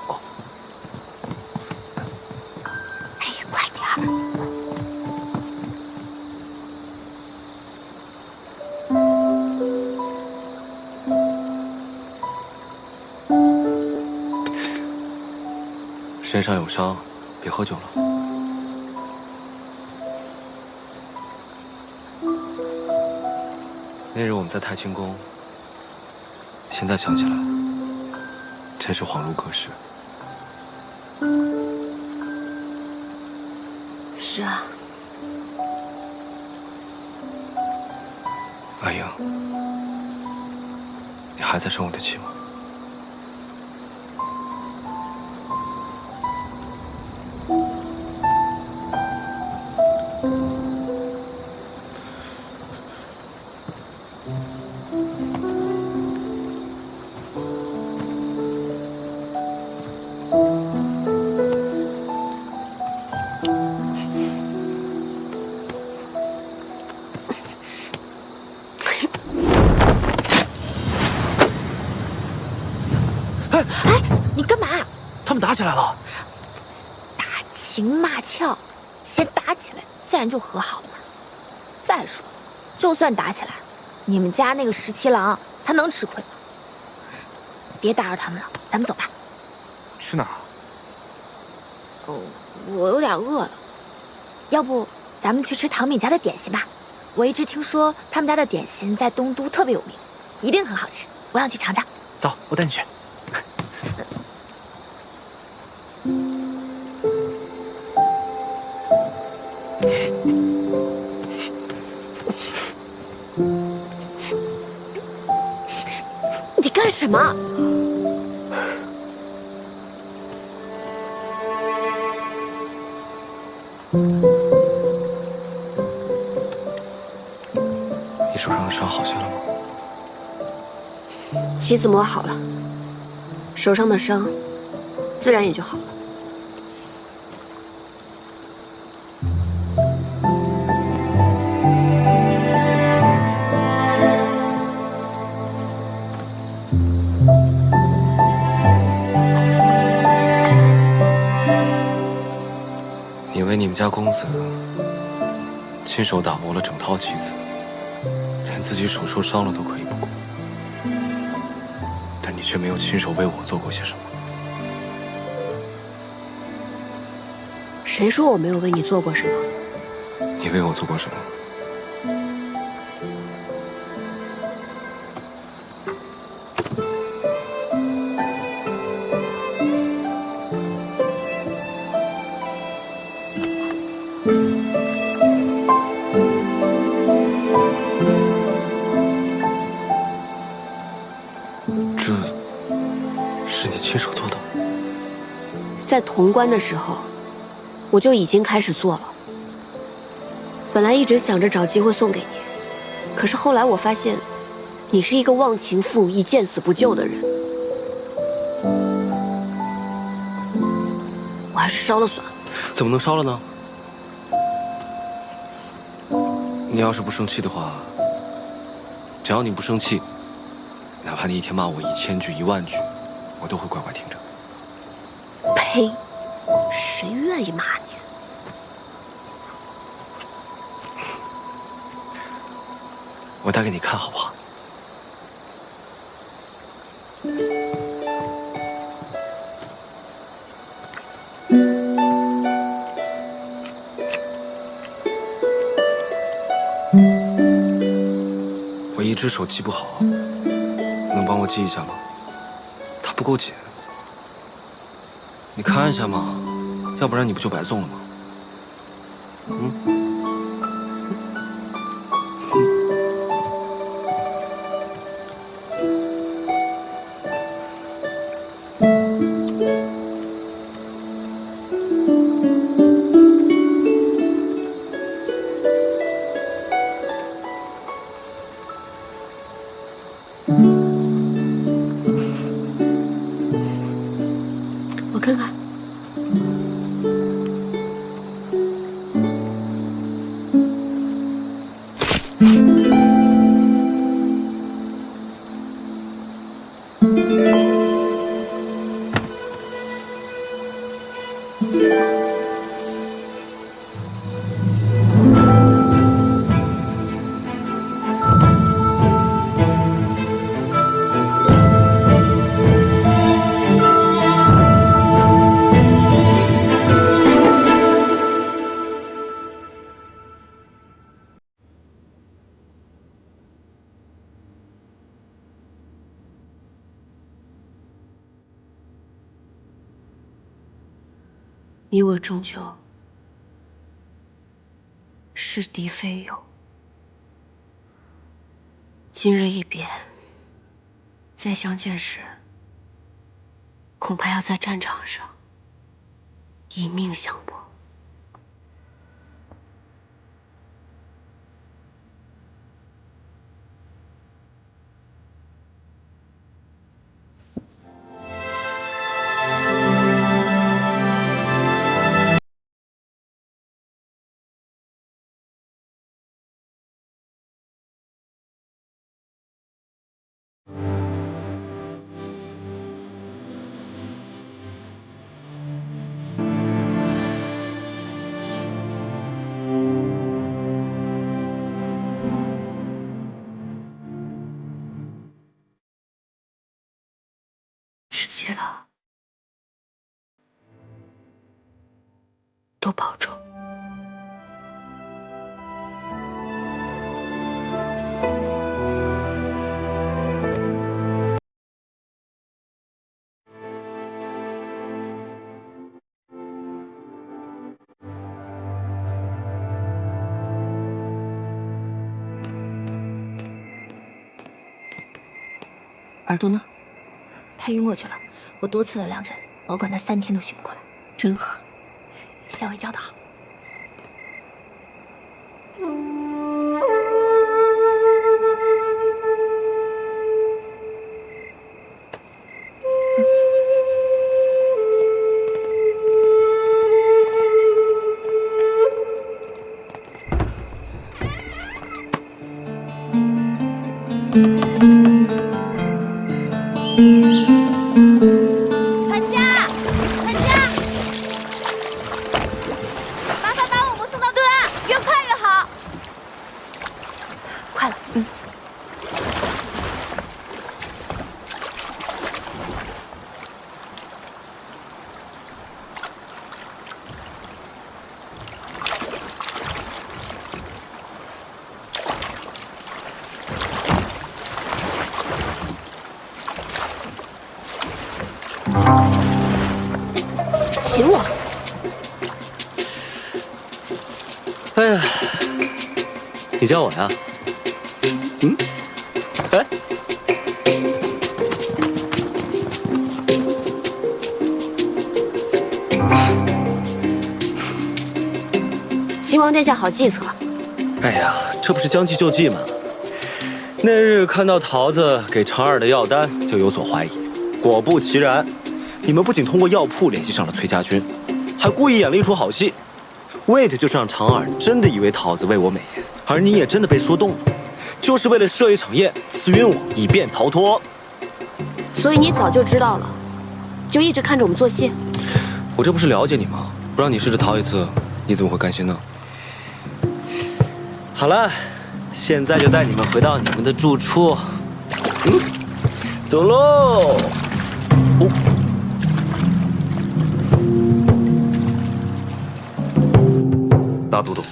哦，哎，快点儿！身上有伤，别喝酒了。那日我们在太清宫，现在想起来，真是恍如隔世。是啊，阿英，你还在生我的气吗？哎，你干嘛？他们打起来了。打情骂俏，先打起来，自然就和好了嘛。再说了，就算打起来，你们家那个17郎他能吃亏吗？别打扰他们了，咱们走吧。去哪儿啊？哦，我有点饿了，要不咱们去吃唐敏家的点心吧？我一直听说他们家的点心在东都特别有名，一定很好吃，我想去尝尝。走，我带你去。你干什么？你手上的伤好些了吗？棋子磨好了，手上的伤自然也就好了。你为你们家公子亲手打磨了整套棋子，连自己手受伤了都可以不顾，但你却没有亲手为我做过些什么。谁说我没有为你做过什么？你为我做过什么？这是你亲手做的？在潼关的时候，我就已经开始做了。本来一直想着找机会送给你，可是后来我发现，你是一个忘情负义、见死不救的人，我还是烧了算了。怎么能烧了呢？你要是不生气的话，只要你不生气，哪怕你一天骂我1000句、10000句，我都会乖乖听着。呸！谁愿意骂你？我带给你看好不好？我一只手系不好，能帮我系一下吗？它不够紧，你看一下嘛，要不然你不就白送了吗？嗯。我看看。你我终究是敌非友。今日一别，再相见时，恐怕要在战场上以命相搏。十七郎，多保重。耳朵呢？他晕过去了，我多刺了2针，保管他3天都醒不过来。真狠！小伟教的好。船家，麻烦把我们送到对岸，越快越好。快了，擒我！哎呀，你叫我呀？哎，秦王殿下好计策。哎呀，这不是将计就计吗？那日看到桃子给常儿的药单，就有所怀疑。果不其然，你们不仅通过药铺联系上了崔家军，还故意演了一出好戏，为的就是让常儿真的以为桃子为我美颜，而你也真的被说动了，就是为了设一场宴，刺晕我，以便逃脱。所以你早就知道了，就一直看着我们做戏。我这不是了解你吗？不让你试着逃一次，你怎么会甘心呢？好了，现在就带你们回到你们的住处。走喽！大都督，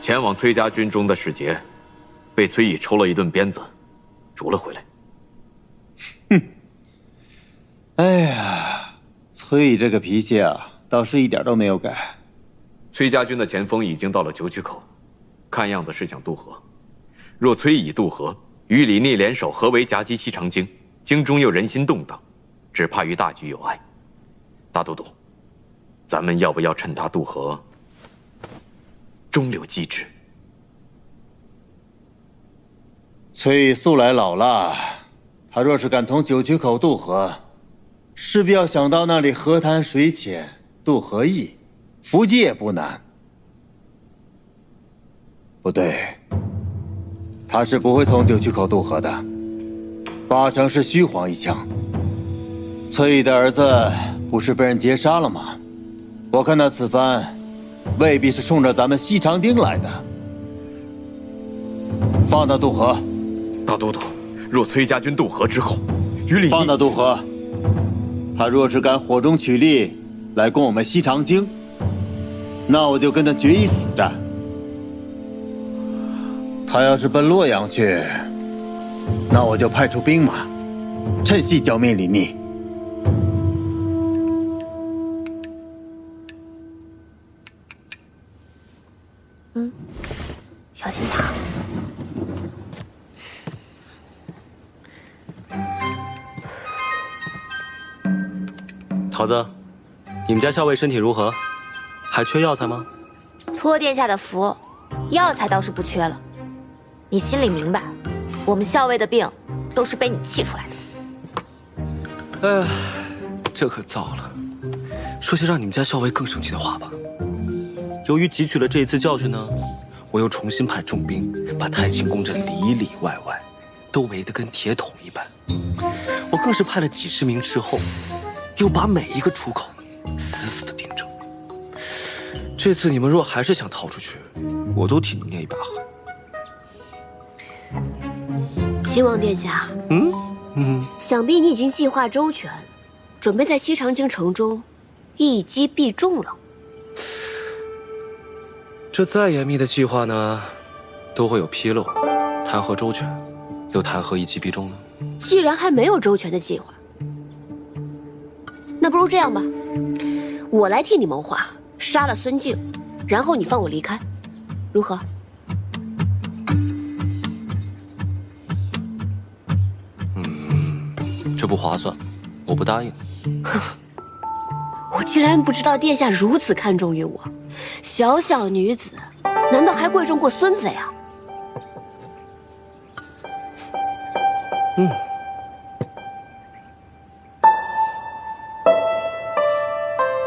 前往崔家军中的使节，被崔乙抽了一顿鞭子，逐了回来。哎呀，崔乙这个脾气啊，倒是一点都没有改。崔家军的前锋已经到了九曲口，看样子是想渡河。若崔乙渡河，与李逆联手合围夹击西长京，京中又人心动荡，只怕于大局有碍。大都督，咱们要不要趁他渡河，中留机智？崔乙素来老辣，他若是敢从九曲口渡河，势必要想到那里河滩水浅，渡河易，伏击也不难。不对，他是不会从九曲口渡河的，8成是虚晃一枪。崔乙的儿子不是被人劫杀了吗？我看他此番未必是冲着咱们西长丁来的。放他渡河。大都督，若崔家军渡河之后，与李逆放他渡河。他若是敢火中取栗来攻我们西长京，那我就跟他决一死战。他要是奔洛阳去，那我就派出兵马，趁隙剿灭李逆。小心点儿。桃子，你们家校尉身体如何？还缺药材吗？托殿下的福，药材倒是不缺了。你心里明白，我们校尉的病都是被你气出来的。哎，这可糟了。说些让你们家校尉更生气的话吧。由于汲取了这一次教训呢，我又重新派重兵把太清宫这里里外外都围得跟铁桶一般。我更是派了几十名斥候，又把每一个出口死死地盯着。这次你们若还是想逃出去，我都替你捏一把汗。秦王殿下，想必你已经计划周全，准备在西长京城中一击必中了。这再严密的计划呢，都会有纰漏，谈何周全，又谈何一击必中呢？既然还没有周全的计划，那不如这样吧，我来替你谋划，杀了孙敬，然后你放我离开，如何？这不划算，我不答应。我竟然不知道殿下如此看重于我，小小女子，难道还贵重过孙子呀？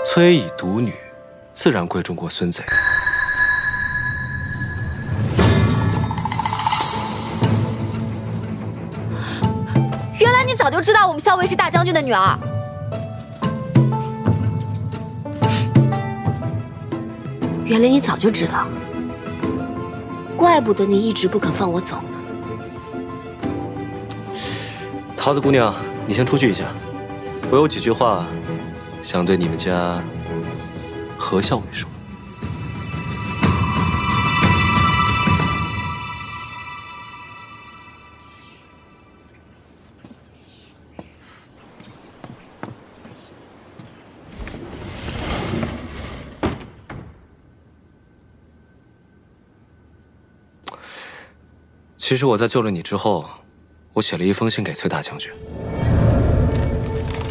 崔乙独女，自然贵重过孙贼。原来你早就知道我们校尉是大将军的女儿。原来你早就知道，怪不得你一直不肯放我走呢。桃子姑娘，你先出去一下，我有几句话想对你们家何校尉说。其实我在救了你之后，我写了一封信给崔大将军。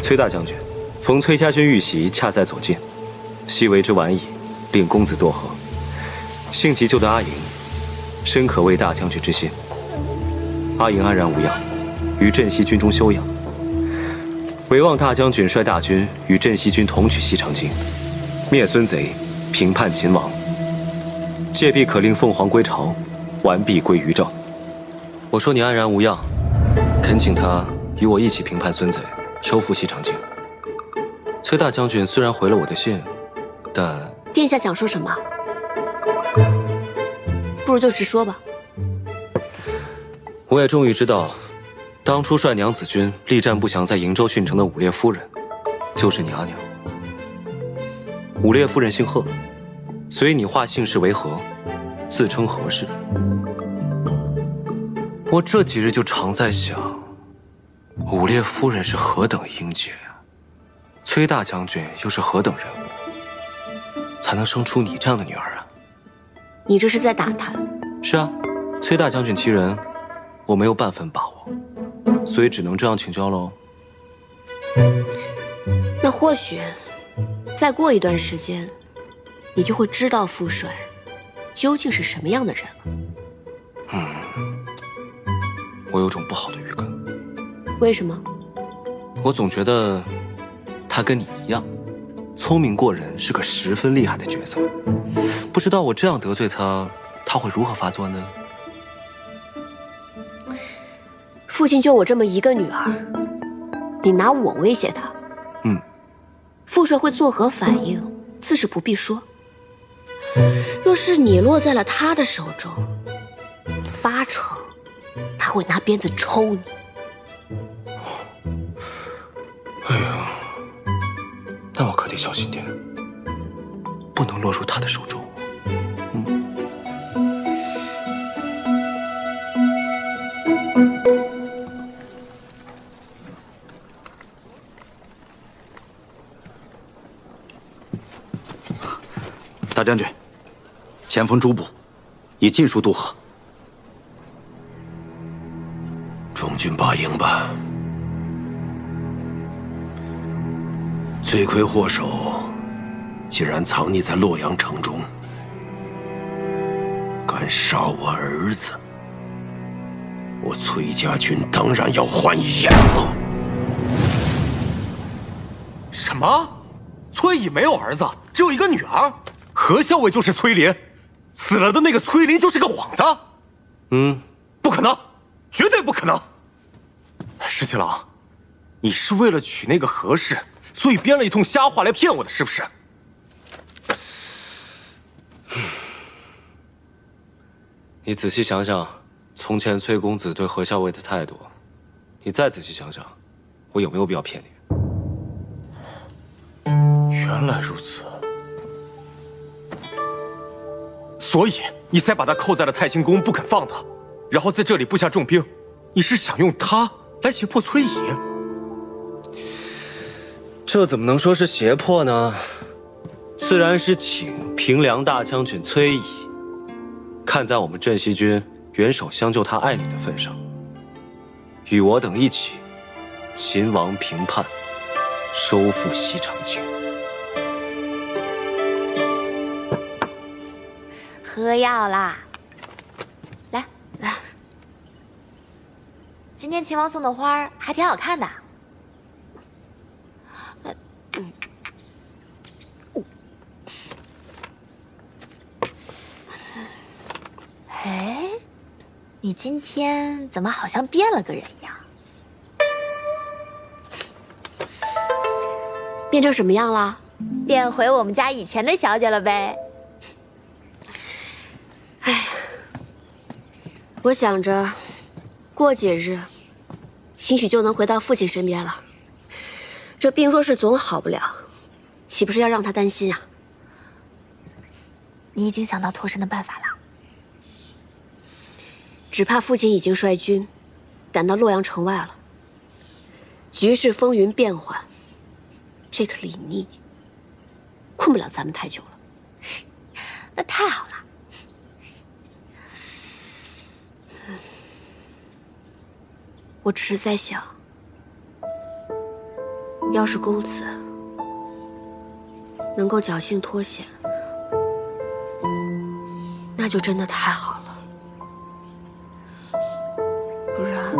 崔大将军，逢崔家军遇袭，恰在左近，昔为之晚矣，令公子多和。幸其救得阿莹，深可慰大将军之心。阿莹安然无恙，于镇西军中休养。唯望大将军率大军与镇西军同取西长京，灭孙贼，平叛秦王。届必可令凤凰归巢，完璧归于赵。我说你安然无恙，恳请他与我一起平叛孙贼，收复西长京。崔大将军虽然回了我的信，但殿下想说什么？不如就直说吧。我也终于知道，当初率娘子军力战不降在瀛州郡城的武烈夫人，就是你阿娘。武烈夫人姓贺，所以你化姓氏为何，自称何氏。我这几日就常在想，武烈夫人是何等英杰啊，崔大将军又是何等人物，才能生出你这样的女儿啊？你这是在打探？是啊，崔大将军其人，我没有半分把握，所以只能这样请教喽。那或许，再过一段时间，你就会知道父帅究竟是什么样的人了。我有种不好的预感。为什么？我总觉得他跟你一样，聪明过人，是个十分厉害的角色。不知道我这样得罪他，他会如何发作呢？父亲就我这么一个女儿，你拿我威胁他，父帅会作何反应，自是不必说。若是你落在了他的手中，8成他会拿鞭子抽你。哎呀，那我可得小心点，不能落入他的手中。大将军，前锋诸部已尽数渡河。中军罢营吧。罪魁祸首竟然藏匿在洛阳城中，敢杀我儿子，我崔家军当然要还以颜色。什么？崔乙没有儿子，只有一个女儿。何校尉就是崔林，死了的那个崔林就是个幌子。不可能，绝对不可能。石七郎，你是为了娶那个何氏，所以编了一通瞎话来骗我的，是不是？你仔细想想，从前崔公子对何校尉的态度，你再仔细想想，我有没有必要骗你？原来如此，所以你才把他扣在了太清宫，不肯放他，然后在这里布下重兵。你是想用他来胁迫崔乙？这怎么能说是胁迫呢？自然是请平凉大将军崔乙，看在我们镇西军援手相救他爱女的份上，与我等一起擒王平叛，收复西长京。喝药啦！来，今天秦王送的花还挺好看的。哎，你今天怎么好像变了个人一样？变成什么样了？变回我们家以前的小姐了呗。我想着，过几日，兴许就能回到父亲身边了。这病若是总好不了，岂不是要让他担心啊？你已经想到脱身的办法了？只怕父亲已经率军赶到洛阳城外了。局势风云变幻，这个李逆困不了咱们太久了。那太好了。我只是在想，要是公子能够侥幸脱险，那就真的太好了。不然，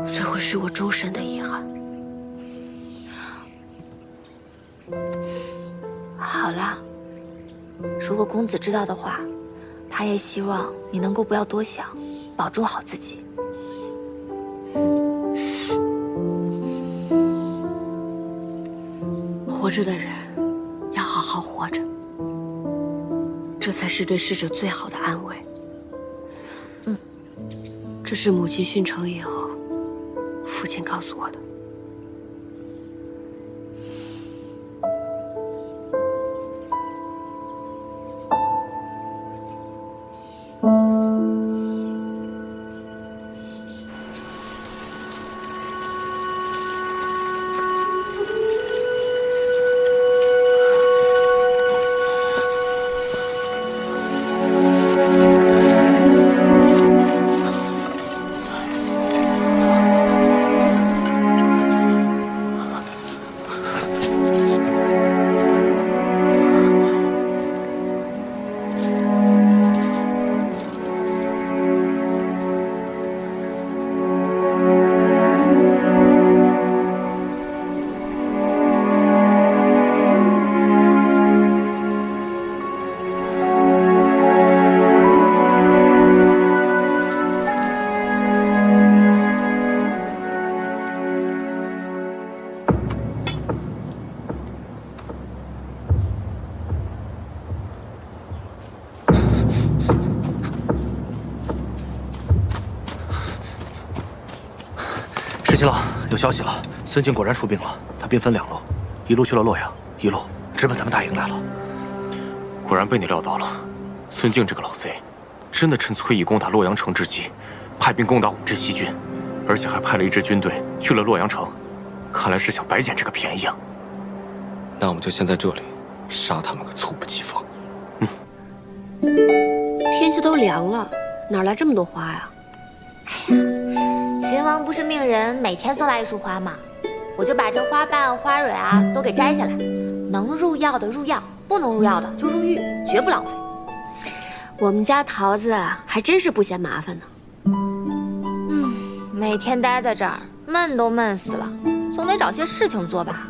这会是我终身的遗憾。好了，如果公子知道的话，他也希望你能够不要多想，保重好自己。活着的人要好好活着，这才是对逝者最好的安慰。这是母亲殉城以后，父亲告诉我的。石七郎，有消息了，孙敬果然出兵了。他兵分两路，一路去了洛阳，一路直奔咱们大营来了。果然被你料到了，孙敬这个老贼，真的趁崔乙攻打洛阳城之机，派兵攻打我们镇西军，而且还派了一支军队去了洛阳城，看来是想白捡这个便宜啊。那我们就先在这里杀他们个猝不及防。天气都凉了，哪来这么多花呀？秦王不是命人每天送来一束花吗？我就把这花瓣、花蕊啊都给摘下来，能入药的入药，不能入药的就入浴，绝不浪费。我们家桃子还真是不嫌麻烦呢。每天待在这儿，闷都闷死了，总得找些事情做吧。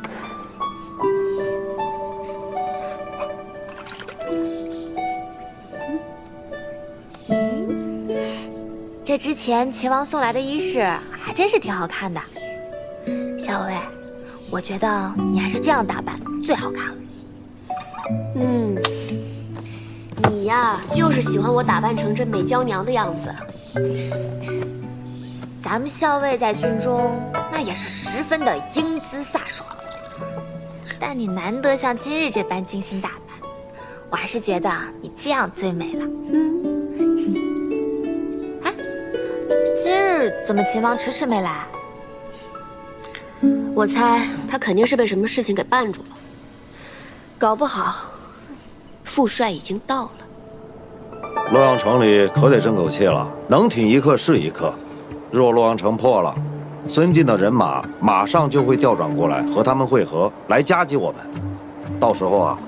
这之前秦王送来的衣饰还真是挺好看的。小薇，我觉得你还是这样打扮最好看了。你呀，就是喜欢我打扮成这美娇娘的样子。咱们校尉在军中那也是十分的英姿飒爽，但你难得像今日这般精心打扮，我还是觉得你这样最美了。今日怎么秦王迟迟没来？我猜他肯定是被什么事情给绊住了，搞不好副帅已经到了。洛阳城里可得争口气了，能挺一刻是一刻。若洛阳城破了，孙晋的人马马上就会调转过来和他们会合，来夹击我们。到时候啊，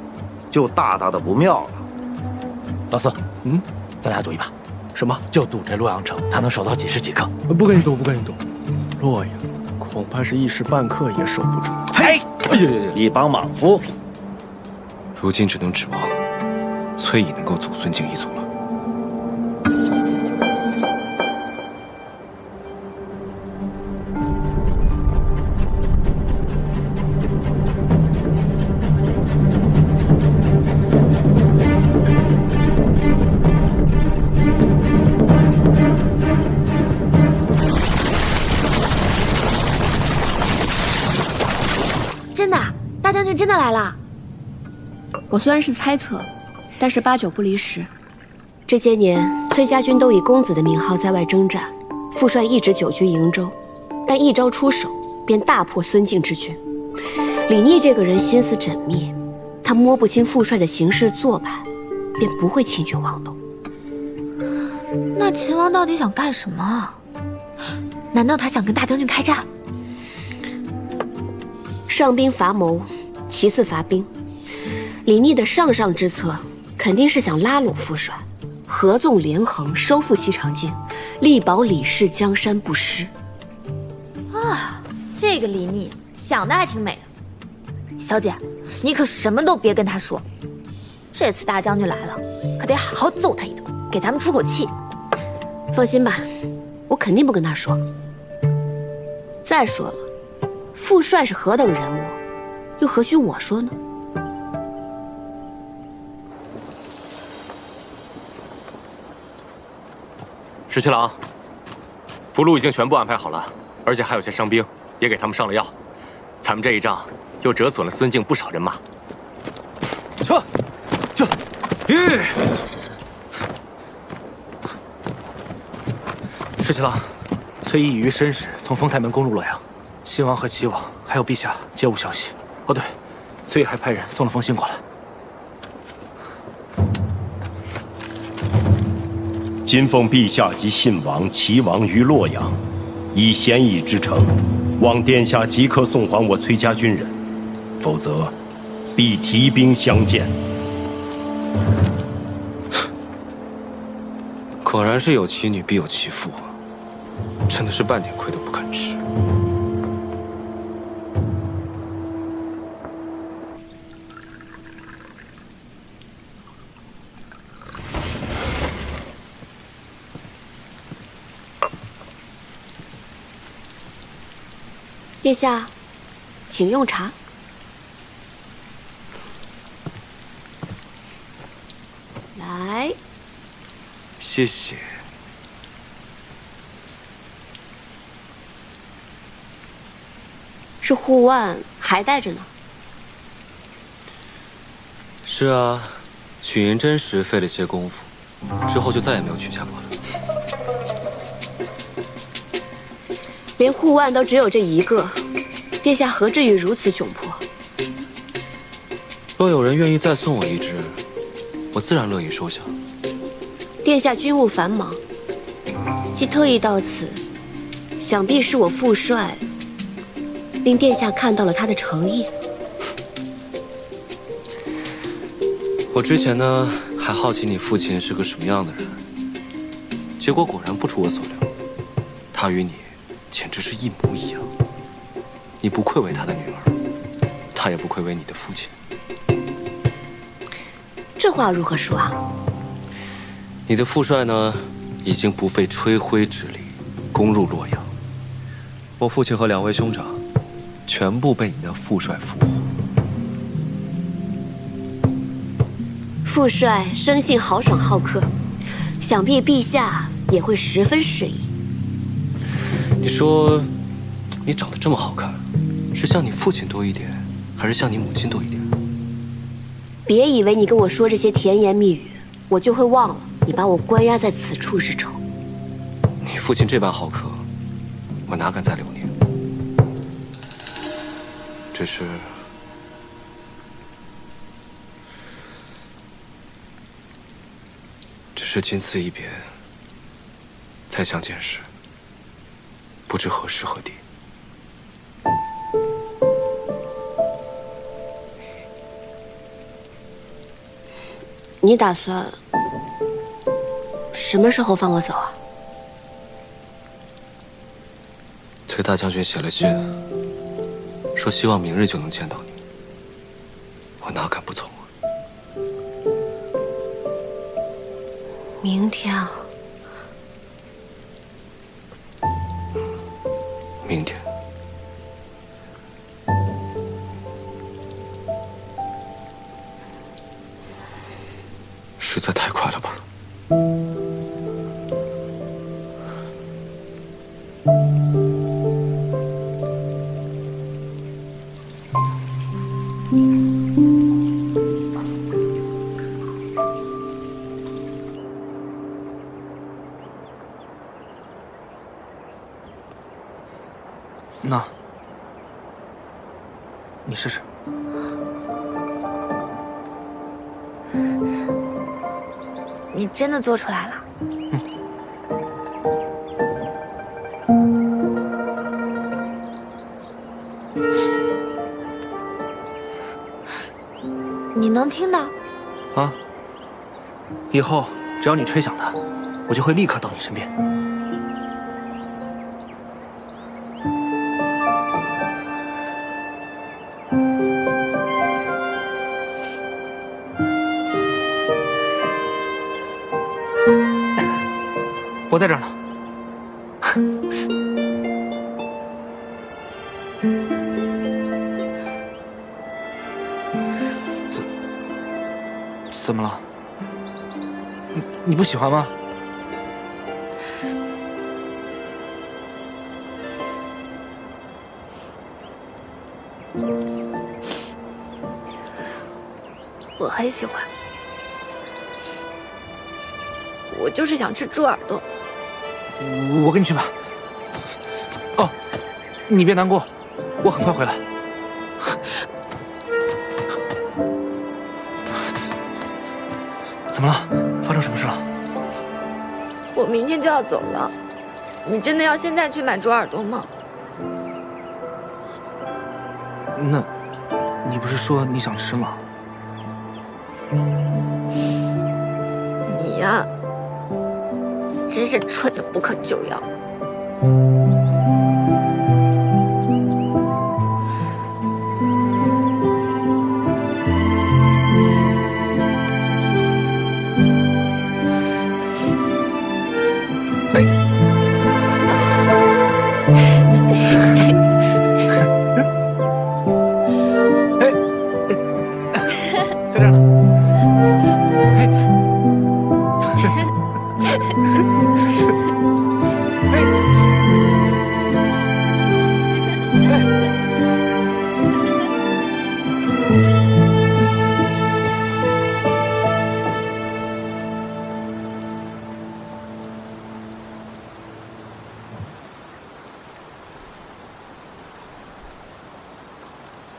就大大的不妙了。老四，咱俩赌一把。什么？就赌这洛阳城，他能守到几时几刻？不跟你赌，不跟你赌。洛阳恐怕是一时半刻也守不住。嘿，一帮莽夫！如今只能指望崔乙能够阻孙敬一族了。真的来了。我虽然是猜测，但是8、9不离十。这些年，崔家军都以公子的名号在外征战，副帅一直久居瀛州，但一招出手便大破孙敬之军。李逆这个人心思缜密，他摸不清副帅的行事做派，便不会轻举妄动。那秦王到底想干什么啊？难道他想跟大将军开战？上兵伐谋，其次伐兵。李逆的上上之策肯定是想拉拢副帅，合纵连横，收复西长京，力保李氏江山不失。啊，这个李逆想的还挺美的。小姐，你可什么都别跟他说。这次大将军来了，可得好好揍他一顿，给咱们出口气。放心吧，我肯定不跟他说。再说了，副帅是何等人物，又何须我说呢？十七郎，俘虏已经全部安排好了，而且还有些伤兵，也给他们上了药。咱们这一仗又折损了孙敬不少人马。撤！十七郎，崔义于申时从丰台门攻入洛阳，新王和齐王还有陛下皆无消息。哦对，崔义还派人送了封信过来。今奉陛下及信王、齐王于洛阳，以咸邑之城，望殿下即刻送还我崔家军人，否则必提兵相见。果然是有其女必有其父，真的是半点亏都不肯吃。殿下，请用茶。来，谢谢。这护腕还带着呢。是啊，取银针时费了些功夫，之后就再也没有取下过了。连护腕都只有这一个，殿下何至于如此窘迫？若有人愿意再送我一只，我自然乐意收下。殿下军务繁忙，既特意到此，想必是我父帅令殿下看到了他的诚意。我之前呢还好奇你父亲是个什么样的人，结果果然不出我所料，他与你简直是一模一样。你不愧为他的女儿，他也不愧为你的父亲。这话如何说啊？你的父帅呢，已经不费吹灰之力攻入洛阳，我父亲和2位兄长全部被你的父帅俘获。父帅生性豪爽好客，想必陛下也会十分适宜。你说，你长得这么好看，是像你父亲多一点，还是像你母亲多一点？别以为你跟我说这些甜言蜜语，我就会忘了你把我关押在此处之仇。你父亲这般好客，我哪敢再留念？只是仅此一别，再相见时，不知何时何地。你打算什么时候放我走啊？崔大将军写了信，说希望明日就能见到你，我哪敢不从啊？明天啊？明天。实在太快了吧？那，你试试。你真的做出来了？你能听到？啊！以后只要你吹响它，我就会立刻到你身边。我在这儿呢。怎么了？你不喜欢吗？我很喜欢，我就是想吃猪耳朵。我给你去买。哦，你别难过，我很快回来。怎么了？发生什么事了？我明天就要走了，你真的要现在去买猪耳朵吗？那，你不是说你想吃吗？你呀，真是蠢得不可救药。在这儿呢。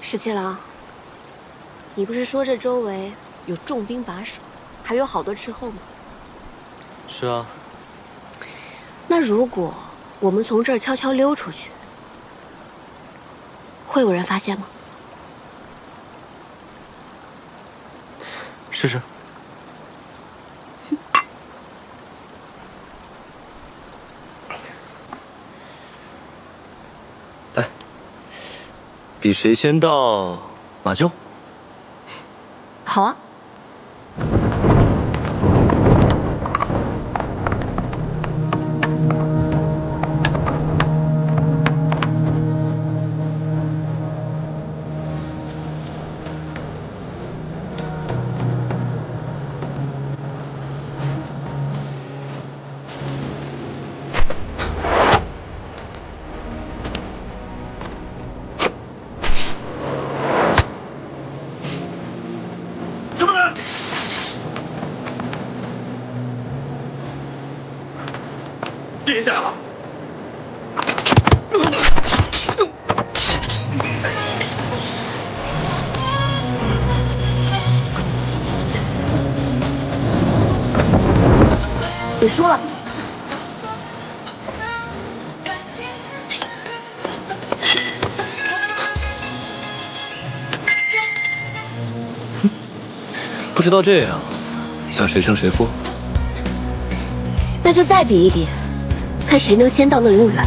17郎，你不是说这周围有重兵把守，还有好多斥候吗？是啊。那如果我们从这儿悄悄溜出去，会有人发现吗？试试。来，比谁先到马厩。好啊。跌下了！你输了。不知道这样，想谁胜谁负？那就再比一比，看谁能先到乐游园。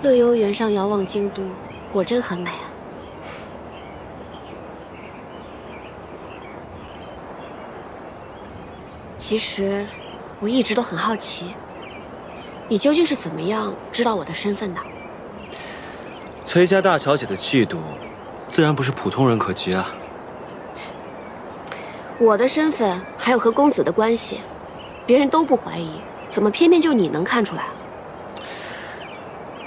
乐游原上遥望京都，果真很美啊。其实我一直都很好奇，你究竟是怎么样知道我的身份的？崔家大小姐的气度，自然不是普通人可及啊。我的身份还有和公子的关系，别人都不怀疑，怎么偏偏就你能看出来？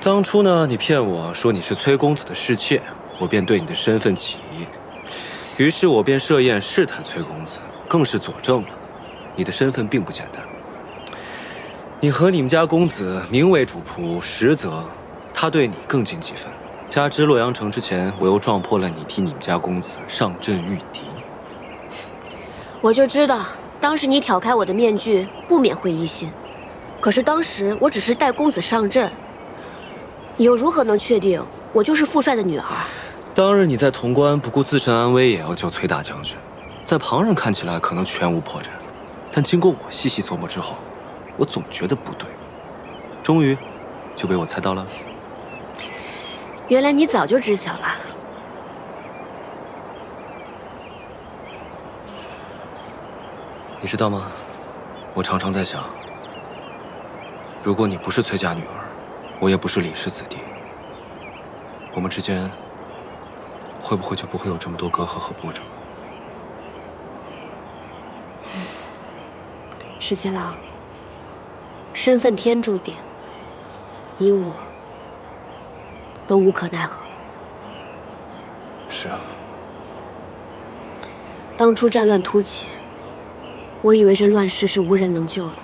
当初呢，你骗我说你是崔公子的侍妾，我便对你的身份起疑，于是我便设宴试探崔公子，更是佐证了你的身份并不简单。你和你们家公子名为主仆，实则他对你更尽几分。加之洛阳城之前，我又撞破了你替你们家公子上阵御敌。我就知道，当时你挑开我的面具，不免会疑心。可是当时我只是带公子上阵，你又如何能确定我就是父帅的女儿？当日你在潼关不顾自身安危也要救崔大将军，在旁人看起来可能全无破绽，但经过我细细琢磨之后，我总觉得不对，终于就被我猜到了。原来你早就知晓了。你知道吗？我常常在想，如果你不是崔家女儿，我也不是李氏子弟，我们之间会不会就不会有这么多隔阂和波折？石七郎，身份天注定，你我都无可奈何。是啊。当初战乱突起，我以为这乱世是无人能救了，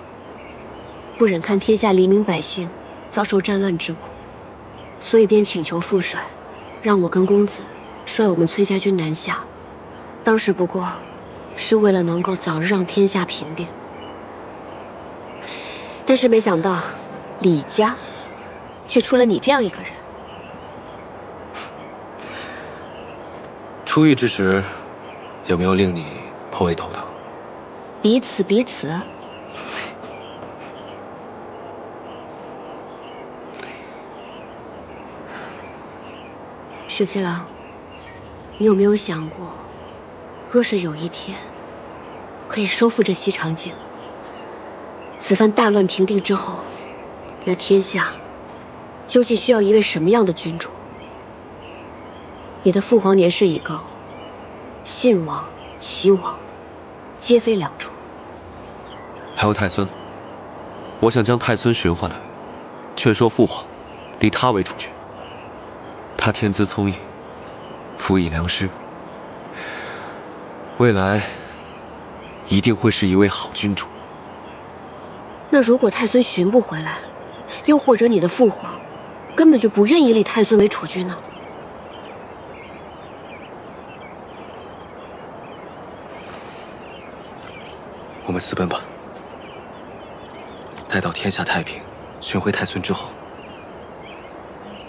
不忍看天下黎民百姓遭受战乱之苦，所以便请求父帅，让我跟公子率我们崔家军南下。当时不过是为了能够早日让天下平定，但是没想到李家却出了你这样一个人。出狱之时，有没有令你颇为头疼？彼此彼此。石七郎，你有没有想过，若是有一天可以收复这西长京，此番大乱平定之后，那天下究竟需要一位什么样的君主？你的父皇年事已高，信王、齐王皆非良主。还有太孙，我想将太孙寻回来，劝说父皇立他为主君。他天资聪颖，辅以良师，未来一定会是一位好君主。那如果太孙寻不回来，又或者你的父皇根本就不愿意立太孙为储君呢？我们私奔吧。待到天下太平，寻回太孙之后，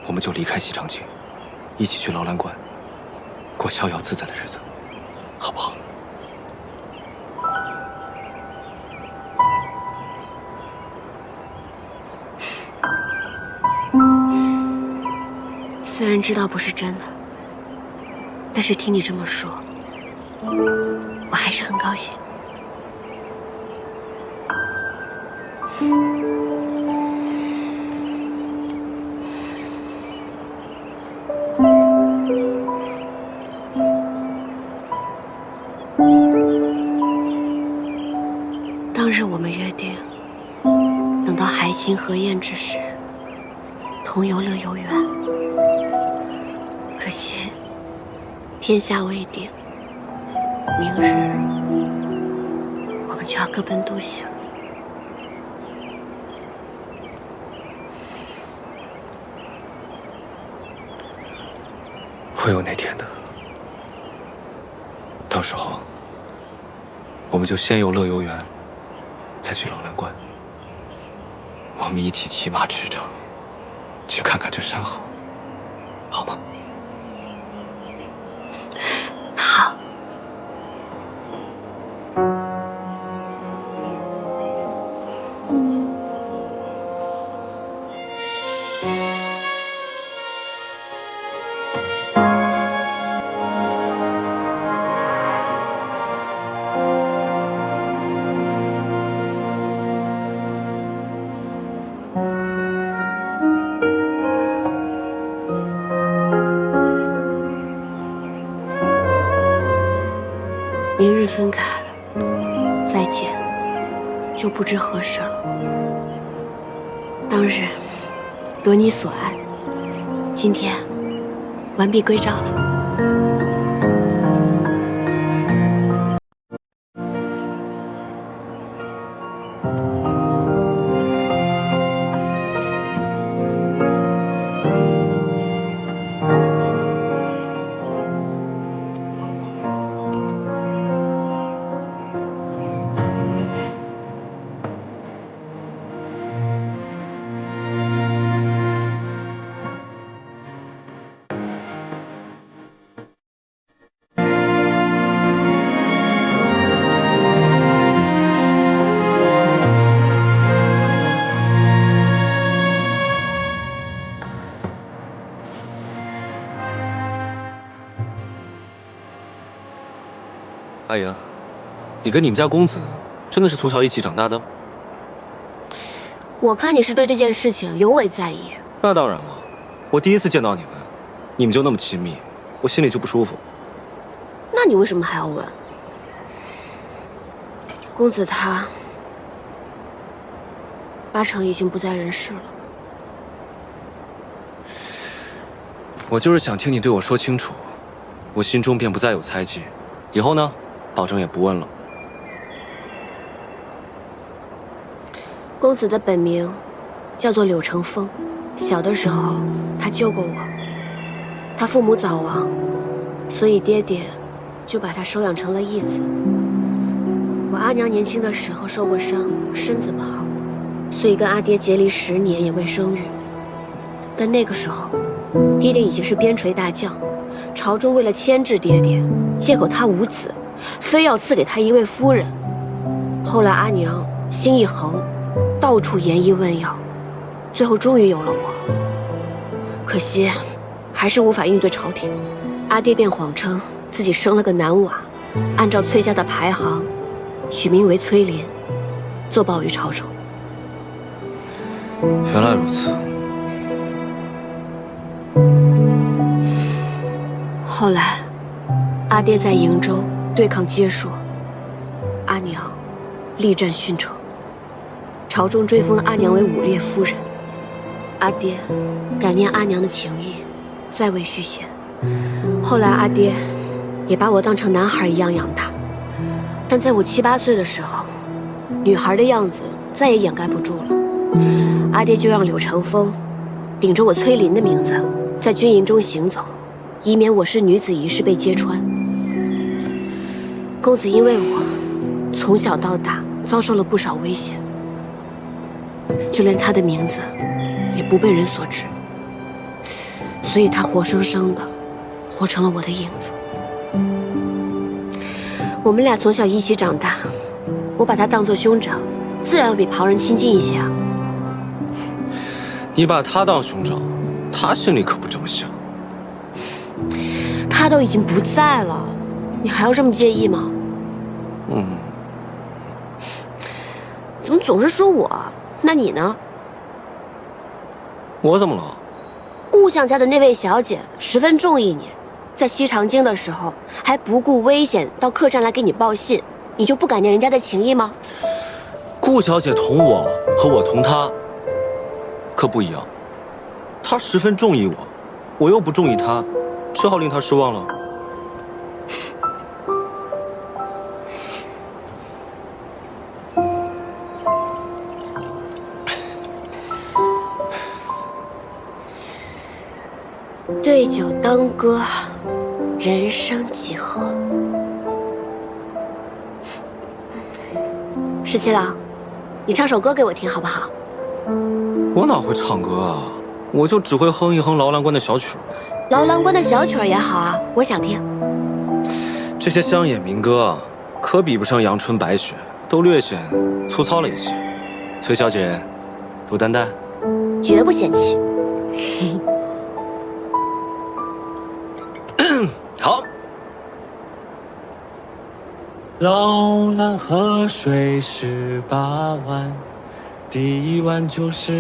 我们就离开西长京，一起去劳兰关，过逍遥自在的日子，好不好？虽然知道不是真的，但是听你这么说，我还是很高兴。当日我们约定，等到海清河晏之时，同游乐游原。可惜天下未定，明日我们就要各奔东西了。会有那天的，到时候我们就先游乐游原，再去劳兰关。我们一起骑马驰骋，去看看这山河，好吗？好。明日分开，再见，就不知何时了。当日得你所爱，今天完璧归赵了。阿莹，你跟你们家公子真的是从小一起长大的？我看你是对这件事情尤为在意。那当然了，我第一次见到你们就那么亲密，我心里就不舒服。那你为什么还要问？公子他八成已经不在人世了。我就是想听你对我说清楚，我心中便不再有猜忌。以后呢，保证也不问了。公子的本名叫做柳成风，小的时候他救过我。他父母早亡，所以爹爹就把他收养成了义子。我阿娘年轻的时候受过伤，身子不好，所以跟阿爹结离10年也未生育。但那个时候，爹爹已经是边陲大将，朝中为了牵制爹爹，借口他无子，非要赐给他一位夫人。后来阿娘心一横，到处研医问药，最后终于有了我。可惜还是无法应对朝廷，阿爹便谎称自己生了个男娃，按照崔家的排行，取名为崔林，奏报于朝中。原来如此。后来，阿爹在瀛州对抗接硕，阿娘力战殉城，朝中追封阿娘为武烈夫人。阿爹感念阿娘的情谊，再未续弦。后来阿爹也把我当成男孩一样养大，但在我7、8岁的时候，女孩的样子再也掩盖不住了。阿爹就让柳成风顶着我崔林的名字在军营中行走，以免我是女子一事被揭穿。公子因为我从小到大遭受了不少危险，就连他的名字也不被人所知，所以他活生生的活成了我的影子。我们俩从小一起长大，我把他当作兄长，自然要比旁人亲近一些啊。你把他当兄长，他心里可不这么想。他都已经不在了，你还要这么介意吗？怎么总是说我？那你呢？我怎么了？顾相家的那位小姐十分中意你，在西长京的时候还不顾危险到客栈来给你报信，你就不感念人家的情谊吗？顾小姐同我和我同她可不一样，她十分中意我，我又不中意她，只好令她失望了。对酒当歌，人生几何？十七郎，你唱首歌给我听好不好？我哪会唱歌啊？我就只会哼一哼劳兰关的小曲儿。劳兰关的小曲儿也好啊，我想听。这些乡野民歌啊，可比不上阳春白雪，都略显粗糙了一些。崔小姐，多担待。绝不嫌弃。好。劳兰河水18弯，第一弯就是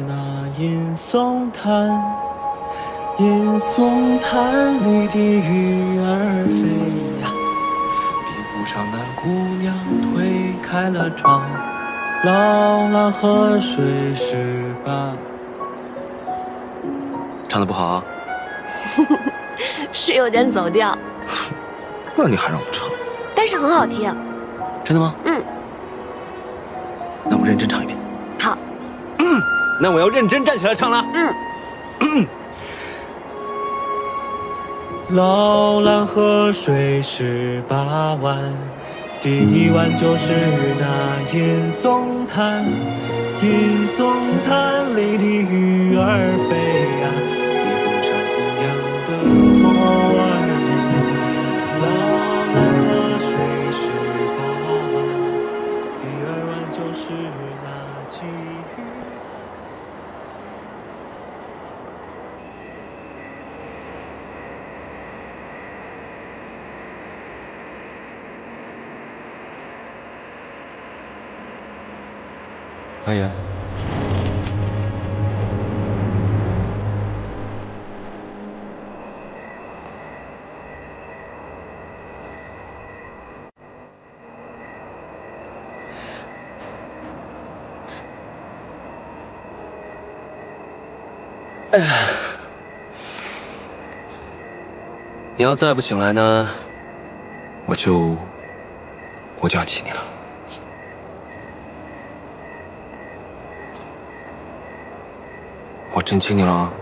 那银松滩。银松滩里的鱼儿飞呀，碧湖上那姑娘推开了窗。劳兰河水18，唱得不好啊？是有点走调，那你还让我唱？但是很好听。真的吗？那我认真唱一遍。好。那我要认真站起来唱了。劳兰河水18弯，第一弯就是那银松滩。银松滩里的鱼儿飞呀，碧湖上姑娘的梦儿里。劳兰河水18弯，第二弯就是那鲫鱼。哎呀，哎呀，你要再不醒来呢，我就要气你了。我真亲你了啊！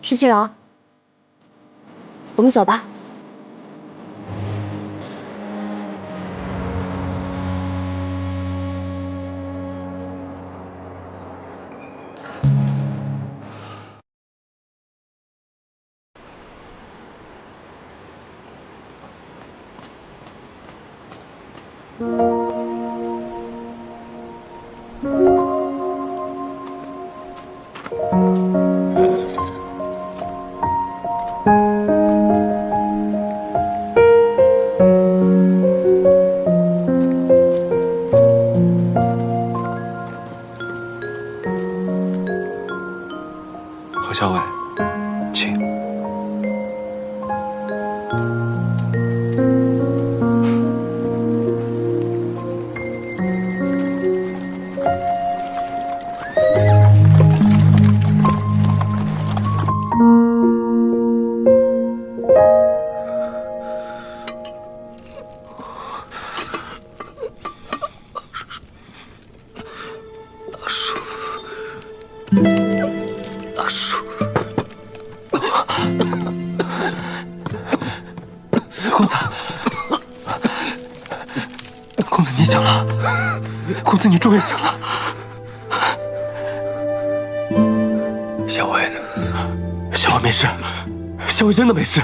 石七郎，我们走吧。何校尉，请。公子，公子你醒了，公子你终于醒了。校尉呢？校尉没事，校尉真的没事。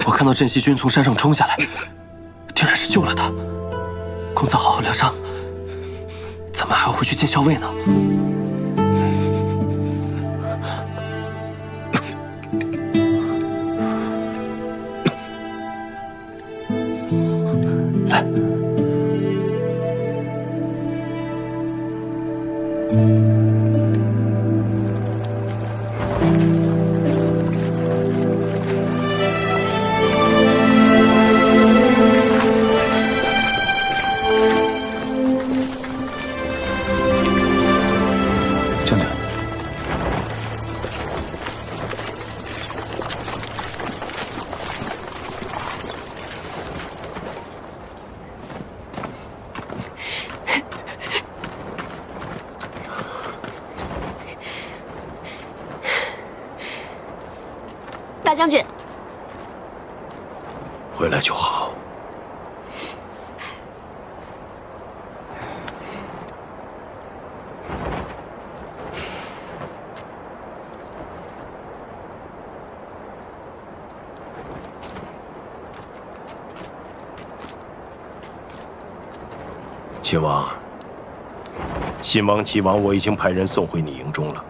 我看到镇西军从山上冲下来，定然是救了他。公子好好疗伤，咱们还要回去见校尉呢。来，将军，大将军，回来就好。秦王，信王、齐王，我已经派人送回你营中了。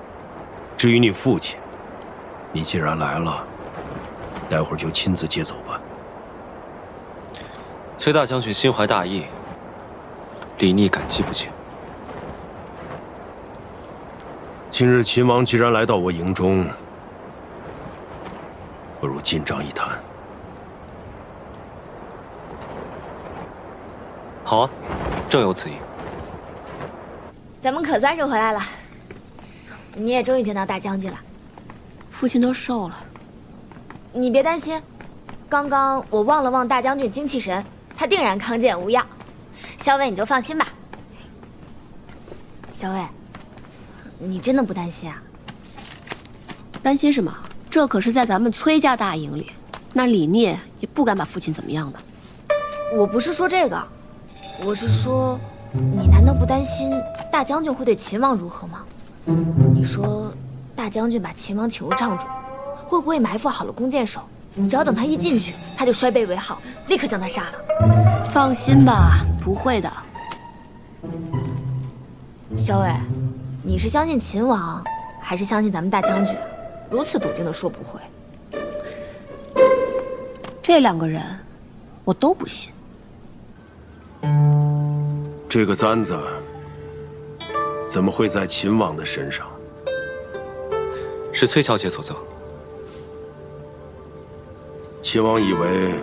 至于你父亲，你既然来了，待会儿就亲自接走吧。崔大将军心怀大义，李逆感激不尽。今日秦王既然来到我营中，不如进帐一谈。好啊，正有此意。咱们可算是回来了，你也终于见到大将军了。父亲都瘦了，你别担心，刚刚我望了望大将军精气神，他定然康健无恙。校尉你就放心吧。校尉，你真的不担心啊？担心什么？这可是在咱们崔家大营里，那李聂也不敢把父亲怎么样的。我不是说这个，我是说，你难道不担心大将军会对秦王如何吗？你说，大将军把秦王请入帐中，会不会埋伏好了弓箭手？只要等他一进去，他就摔背为号，立刻将他杀了。放心吧，不会的。萧伟，你是相信秦王，还是相信咱们大将军？如此笃定的说不会。这两个人，我都不信。这个簪子怎么会在秦王的身上？是崔小姐所赠。秦王以为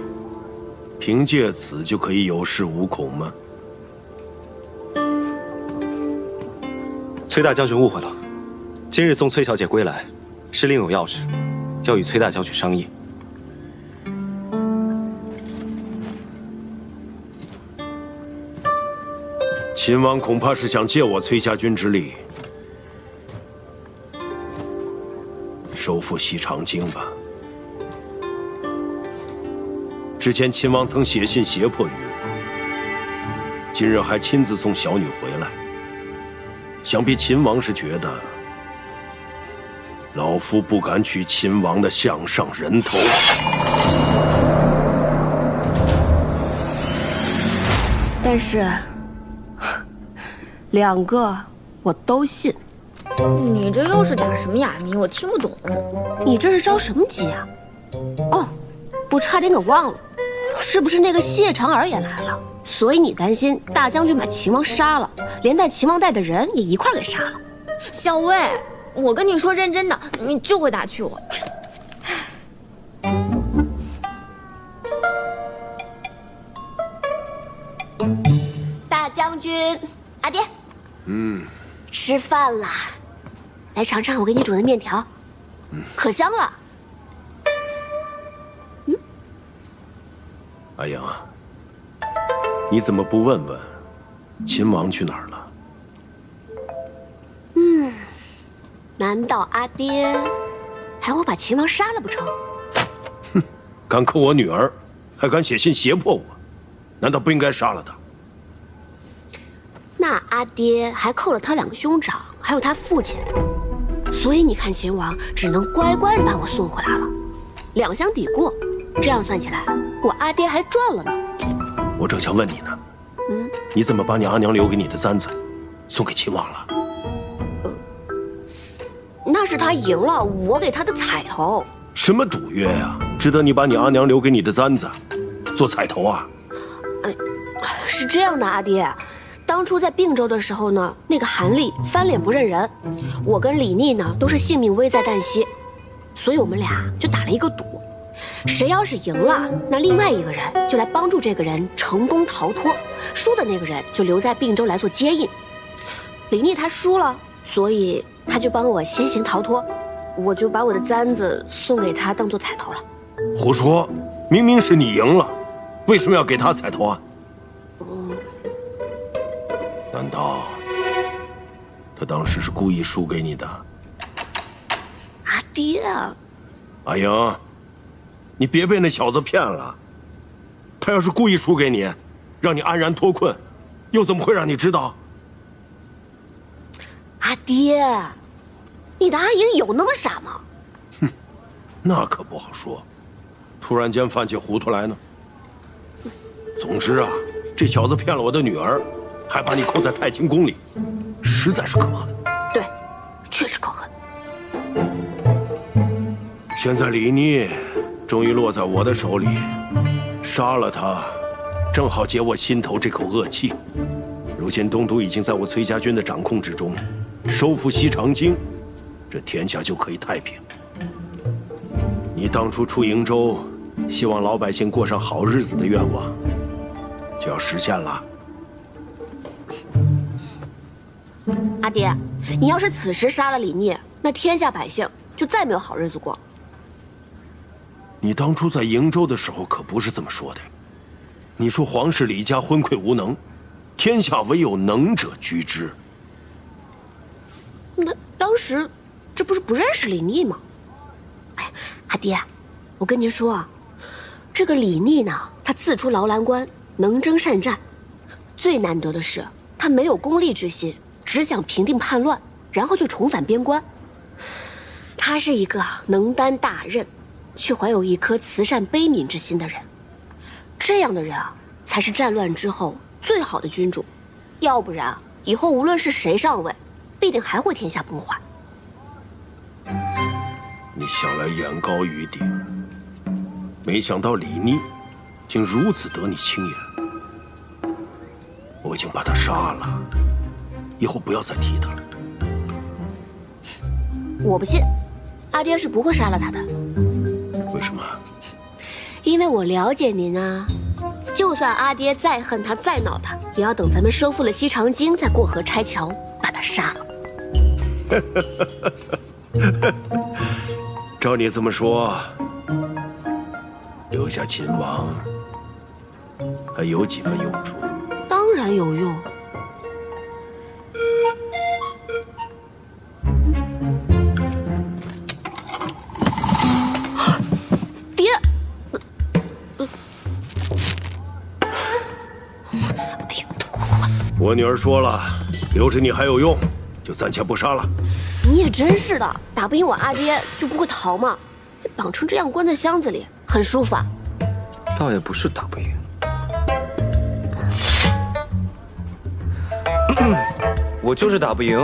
凭借此就可以有恃无恐吗？崔大将军误会了，今日送崔小姐归来，是另有要事，要与崔大将军商议。秦王恐怕是想借我崔家军之力，收复西长京吧。之前秦王曾写信胁迫于我，今日还亲自送小女回来。想必秦王是觉得老夫不敢取秦王的项上人头。但是2个我都信。你这又是打什么哑谜？我听不懂。你这是着什么急啊？哦，我差点给忘了，是不是那个谢长儿也来了？所以你担心大将军把秦王杀了，连带秦王带的人也一块给杀了。小薇，我跟你说认真的，你就会打趣我。大将军，阿爹，吃饭啦，来尝尝我给你煮的面条，可香了。阿阳啊，你怎么不问问秦王去哪儿了？难道阿爹还会把秦王杀了不成？敢扣我女儿，还敢写信胁迫我，难道不应该杀了他？那阿爹还扣了他2个兄长，还有他父亲，所以你看秦王只能乖乖的把我送回来了，2相抵过，这样算起来，我阿爹还赚了呢。我正想问你呢，你怎么把你阿娘留给你的簪子送给秦王了？那是他赢了，我给他的彩头。什么赌约呀？值得你把你阿娘留给你的簪子做彩头啊？是这样的，阿爹，当初在并州的时候呢，那个韩立翻脸不认人，我跟李逆呢都是性命危在旦夕，所以我们俩就打了一个赌，谁要是赢了，那另外一个人就来帮助这个人成功逃脱，输的那个人就留在并州来做接应。李逆他输了，所以他就帮我先行逃脱，我就把我的簪子送给他当做彩头了。胡说，明明是你赢了，为什么要给他彩头啊？难道他当时是故意输给你的？阿爹啊！阿英，你别被那小子骗了。他要是故意输给你，让你安然脱困，又怎么会让你知道？阿爹，你的阿英有那么傻吗？那可不好说，突然间犯起糊涂来呢。总之啊，这小子骗了我的女儿，还把你扣在太清宫里，实在是可恨。对，确实可恨。现在李逆终于落在我的手里，杀了他，正好解我心头这口恶气。如今东都已经在我崔家军的掌控之中，收复西长京，这天下就可以太平。你当初出瀛州，希望老百姓过上好日子的愿望，就要实现了。阿爹，你要是此时杀了李逆，那天下百姓就再没有好日子过。你当初在瀛州的时候可不是这么说的。你说皇室李家昏聩无能，天下唯有能者居之。那当时这不是不认识李逆吗？哎，阿爹，我跟您说啊，这个李逆呢，他自出劳兰关，能征善战，最难得的是他没有功利之心，只想平定叛乱，然后就重返边关。他是一个能担大任，却怀有一颗慈善悲悯之心的人。这样的人啊，才是战乱之后最好的君主，要不然以后无论是谁上位，必定还会天下崩坏。你向来眼高于顶，没想到李逆竟如此得你青眼。我已经把他杀了，以后不要再提他了。我不信，阿爹是不会杀了他的。为什么？因为我了解您啊，就算阿爹再恨他再恼他，也要等咱们收复了西长京，再过河拆桥，把他杀了。照你这么说，留下秦王还有几分用处？当然有用。我女儿说了，留着你还有用，就暂且不杀了。你也真是的，打不赢我阿爹就不会逃嘛。被绑成这样关在箱子里，很舒服啊。倒也不是打不赢，我就是打不赢，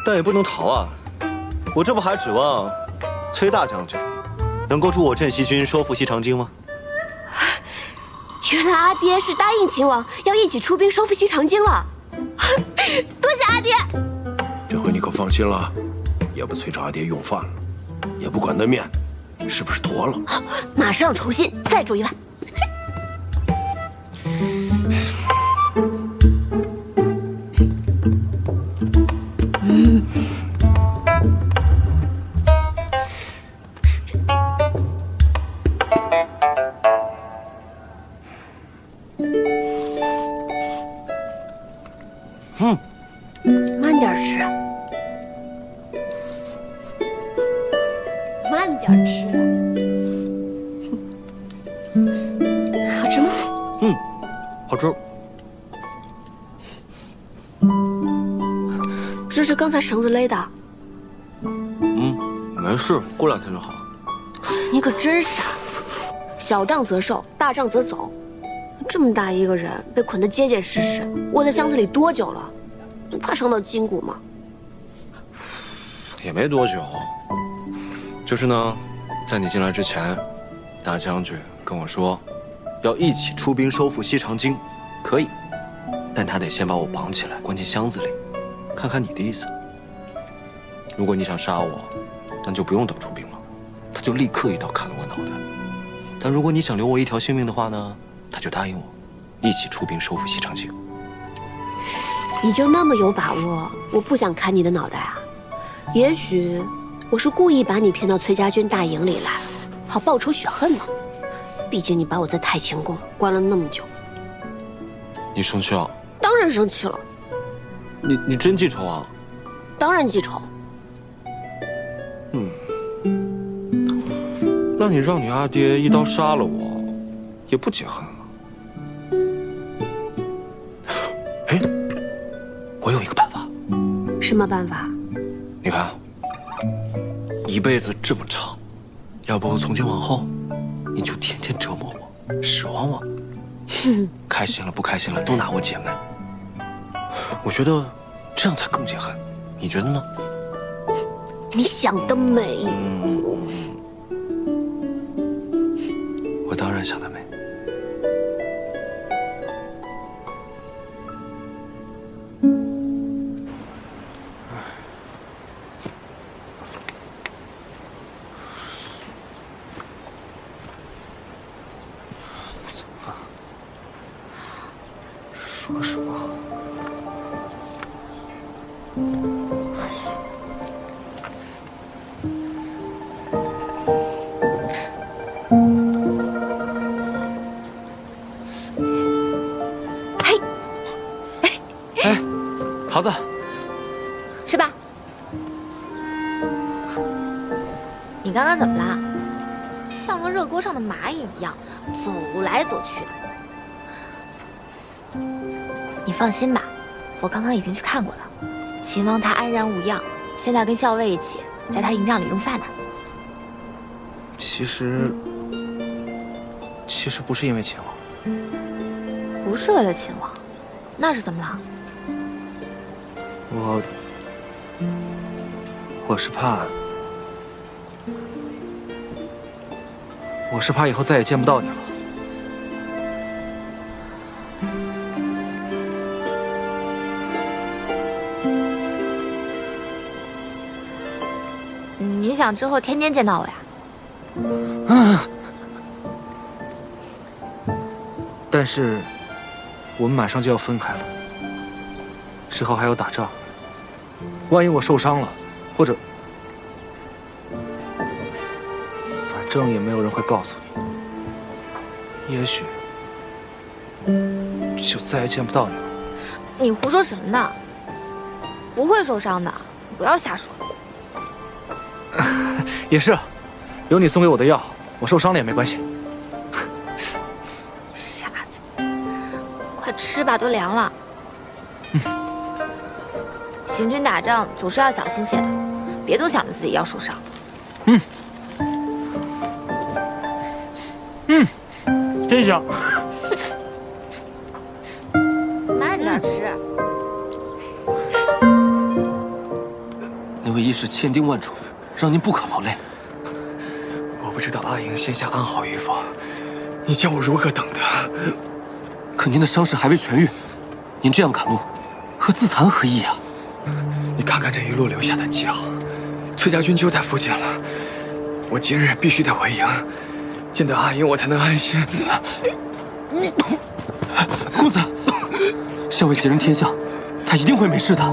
但也不能逃啊。我这不还指望崔大将军能够助我镇西军收复西长京吗？原来阿爹是答应秦王要一起出兵收复西长京了，多谢阿爹。这回你可放心了，也不催着阿爹用饭了，也不管那面是不是坨了。马上重新再煮一碗。慢点吃，慢点吃。好吃吗？好吃。这是刚才绳子勒的。没事，过2天就好了。你可真傻，小仗则受，大仗则走。这么大一个人被捆得结结实实，窝在箱子里多久了？不怕伤到筋骨吗？也没多久，就是呢，在你进来之前，大将军跟我说，要一起出兵收复西长京，可以，但他得先把我绑起来，关进箱子里，看看你的意思。如果你想杀我，那就不用等出兵了，他就立刻一刀砍了我脑袋。但如果你想留我一条性命的话呢，他就答应我，一起出兵收复西长京。你就那么有把握？我不想砍你的脑袋啊！也许我是故意把你骗到崔家军大营里来，好报仇雪恨呢。毕竟你把我在太清宫关了那么久。你生气了？当然生气了。你真记仇啊？当然记仇。那你让你阿爹一刀杀了我，也不解恨啊？哎，我有一个办法。什么办法？你看，一辈子这么长，要不从今往后，你就天天折磨我，使唤我，开心了不开心了都拿我解闷。我觉得这样才更解恨，你觉得呢？你想得美。我当然想得美。说什么？桃子，吃吧。你刚刚怎么啦？像个热锅上的蚂蚁一样，走来走去的。你放心吧，我刚刚已经去看过了，秦王他安然无恙，现在跟校尉一起在他营帐里用饭呢。其实不是因为秦王，不是为了秦王，那是怎么了？我是怕以后再也见不到你了。你想之后天天见到我呀？但是我们马上就要分开了，之后还要打仗，万一我受伤了，或者……反正也没有人会告诉你，也许就再也见不到你了。你胡说什么呢？不会受伤的，不要瞎说。也是，有你送给我的药，我受伤了也没关系。傻子，快吃。吃吧，都凉了。行军打仗总是要小心些的，别总想着自己要受伤。真香。慢点吃。那位义士千叮万嘱，让您不可劳累。我不知道阿莹现下安好与否，你叫我如何等他？可您的伤势还未痊愈，您这样赶路，和自残何异啊？你看看这一路留下的记号，崔家军就在附近了。我今日必须得回营，见到阿莹我才能安心。公子，校尉吉人天相，他一定会没事的。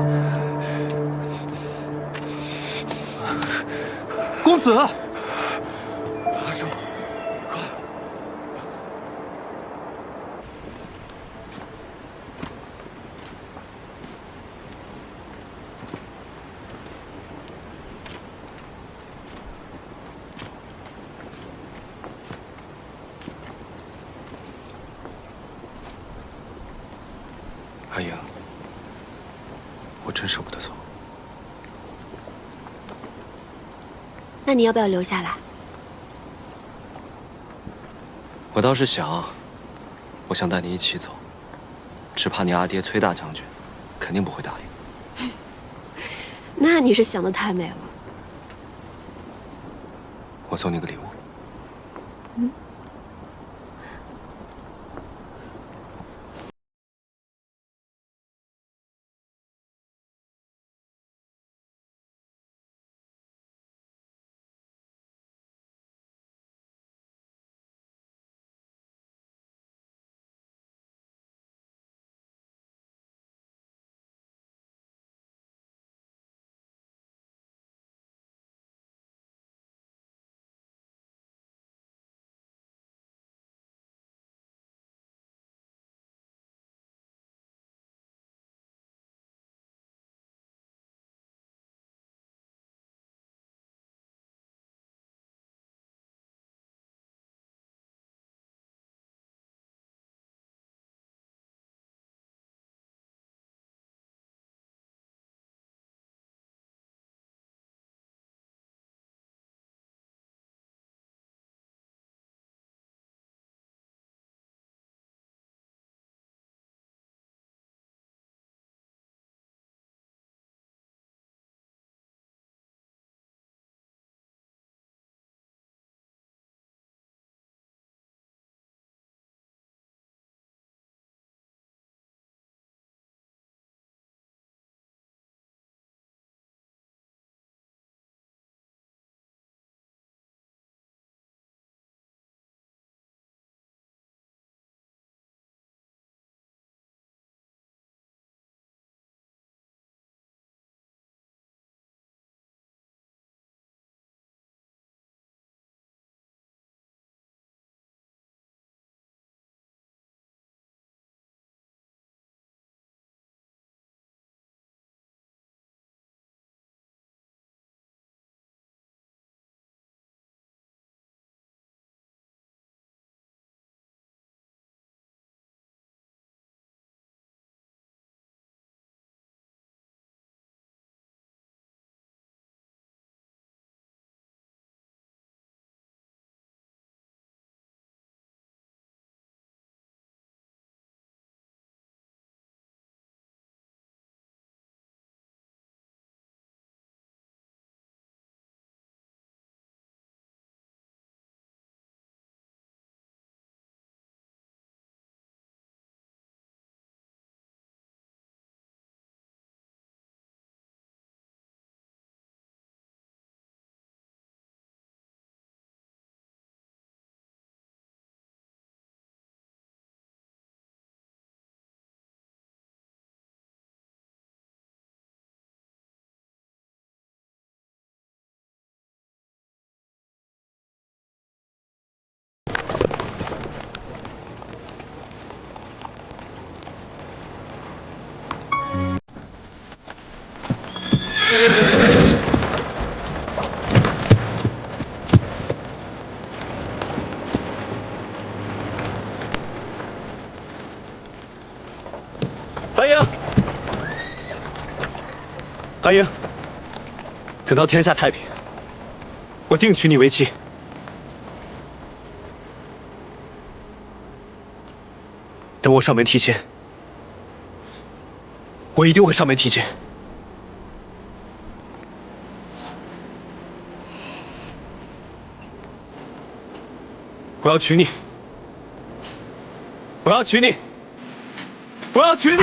公子，阿寿，快！阿莹，我真舍不得走。那你要不要留下来？我倒是想，我想带你一起走，只怕你阿爹崔大将军肯定不会答应。那你是想得太美了。我送你个礼物。阿英，等到天下太平，我定娶你为妻。等我上门提亲，我一定会上门提亲。我要娶你！我要娶你！我要娶你！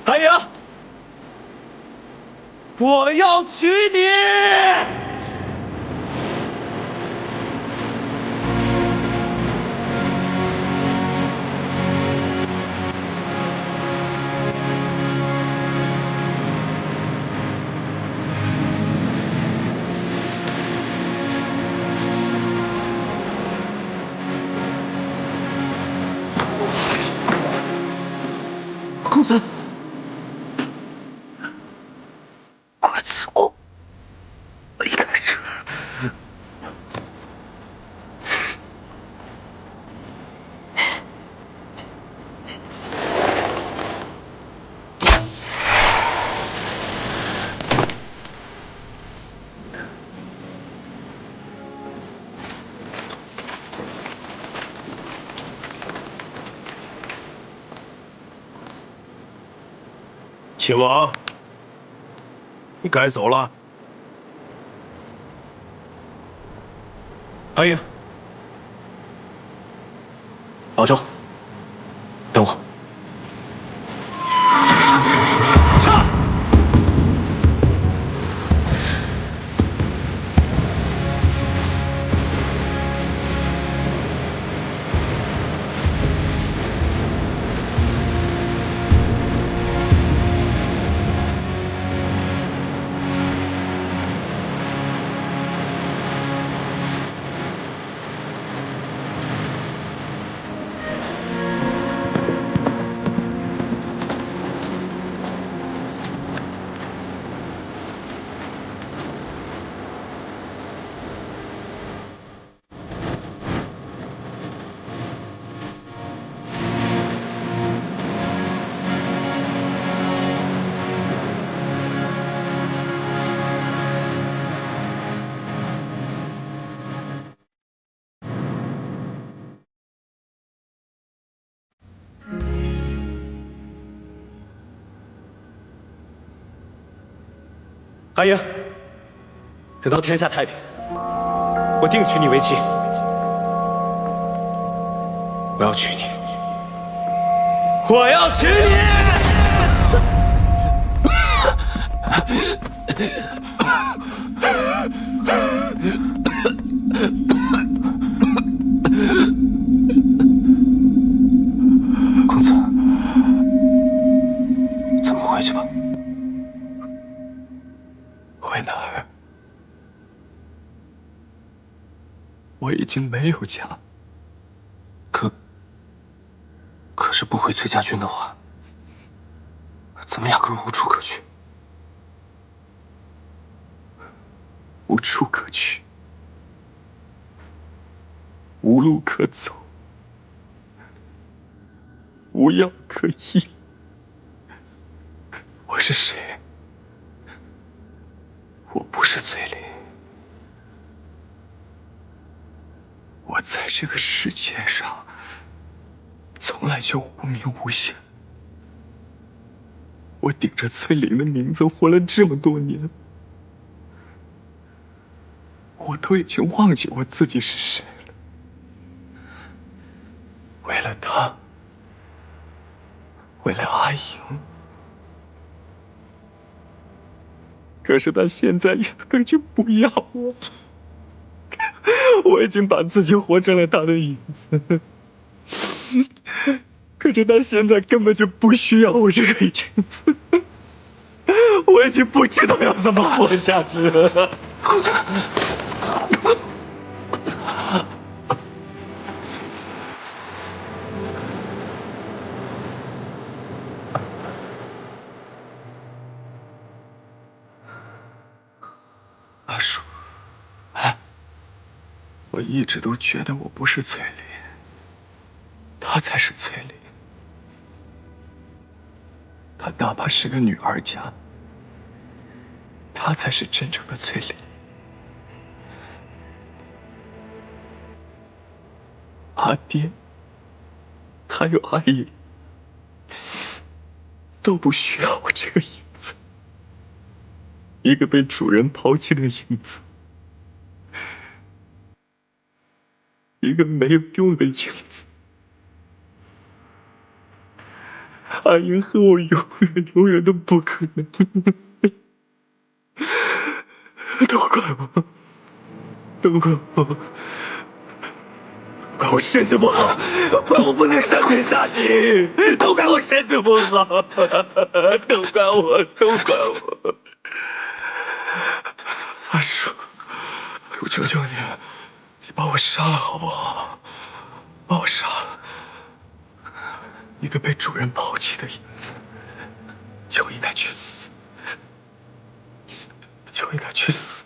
阿英，我要娶你！公子，快走！离开这儿！秦王，你该走了。阿英，保重，等我。阿英，等到天下太平，我定娶你为妻。我要娶你！我要娶你！公子，咱们回去吧。回哪儿？我已经没有家。可是不回崔家军的话，咱们压根无处可去。无处可去，无路可走，无药可医。我是谁？我不是崔林，我在这个世界上从来就无名无姓。我顶着崔林的名字活了这么多年，我都已经忘记我自己是谁了。为了他，为了阿莹，可是他现在压根就不要我，我已经把自己活成了他的影子。可是他现在根本就不需要我这个影子，我已经不知道要怎么活下去了。公子，阿叔，我一直都觉得我不是崔林，他才是崔林。她哪怕是个女儿家，她才是真正的崔丽。阿爹，还有阿姨，都不需要我这个影子，一个被主人抛弃的影子，一个没有用的影子。阿英和我永远都不可能。都怪我，都怪我。怪我身子不好，怪我不能上天杀地，都怪我身子不好，都怪我，都怪我。阿叔，我求求你，你把我杀了好不好？把我杀了，一个被主人抛弃的影子，就应该去死，就应该去死。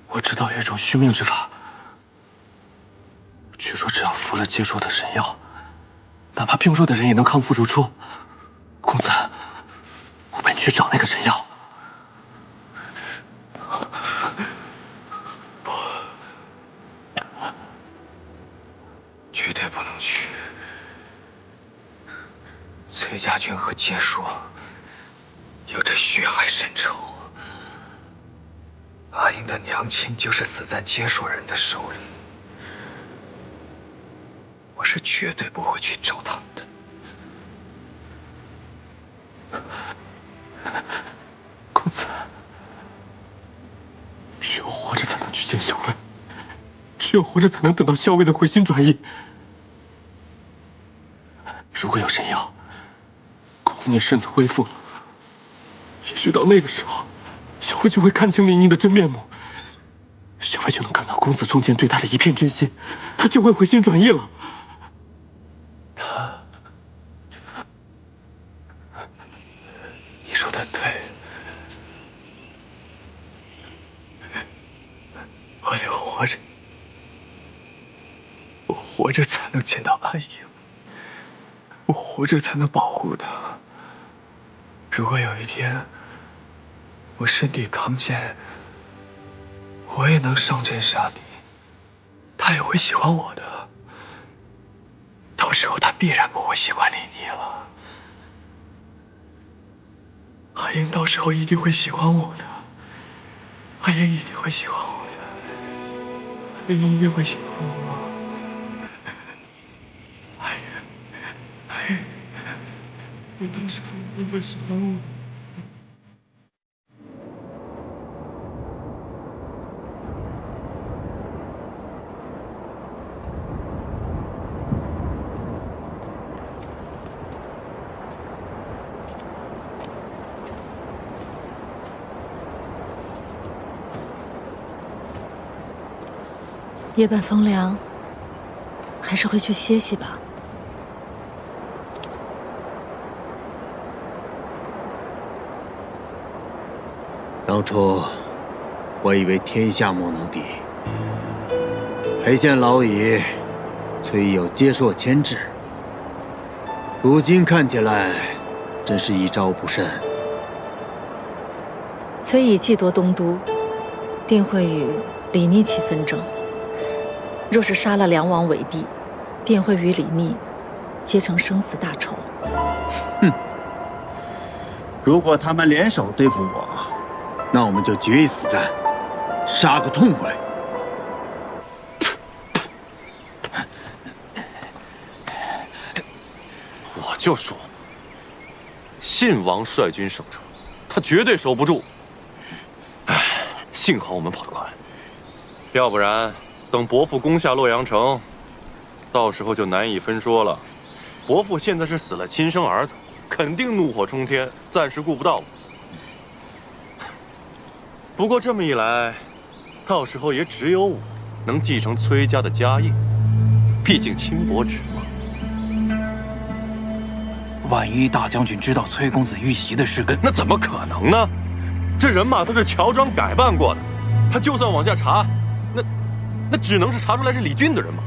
我知道有一种续命之法。据说只要服了结说的神药，哪怕病弱的人也能康复如初。公子，我本去找那个神药。不，绝对不能去。崔家军和结说有着血海深仇，阿英的娘亲就是死在结说人的手里。我是绝对不会去找他们的，公子。只有活着才能去见校尉，只有活着才能等到校尉的回心转意。如果有神药，公子你身子恢复了，也许到那个时候，校尉就会看清李宁的真面目，校尉就能感到公子从前对他的一片真心，他就会回心转意了。你说的对，我得活着，我活着才能见到阿英，我活着才能保护她。如果有一天我身体康健，我也能上阵杀敌，她也会喜欢我的。到时候她必然不会喜欢李妮了。阿英到时候一定会喜欢我的，阿英一定会喜欢我的，阿英一定会喜欢我。阿英，阿英，你到时候一定会喜欢我。夜半风凉，还是回去歇息吧。当初我以为天下莫能敌，裴县老矣，崔有接受牵制，如今看起来真是一招不慎。崔乙既夺东都，定会与李逆起纷争。若是杀了梁王韦帝，便会与李逆结成生死大仇。哼！如果他们联手对付我，那我们就决一死战，杀个痛快。我就说，信王率军守城，他绝对守不住。唉，幸好我们跑得快，要不然等伯父攻下洛阳城，到时候就难以分说了。伯父现在是死了亲生儿子，肯定怒火冲天，暂时顾不到我。不过这么一来，到时候也只有我能继承崔家的家业，毕竟亲伯侄嘛。万一大将军知道崔公子遇袭的事根，那怎么可能呢？这人马都是乔装改扮过的，他就算往下查，那只能是查出来是李俊的人马。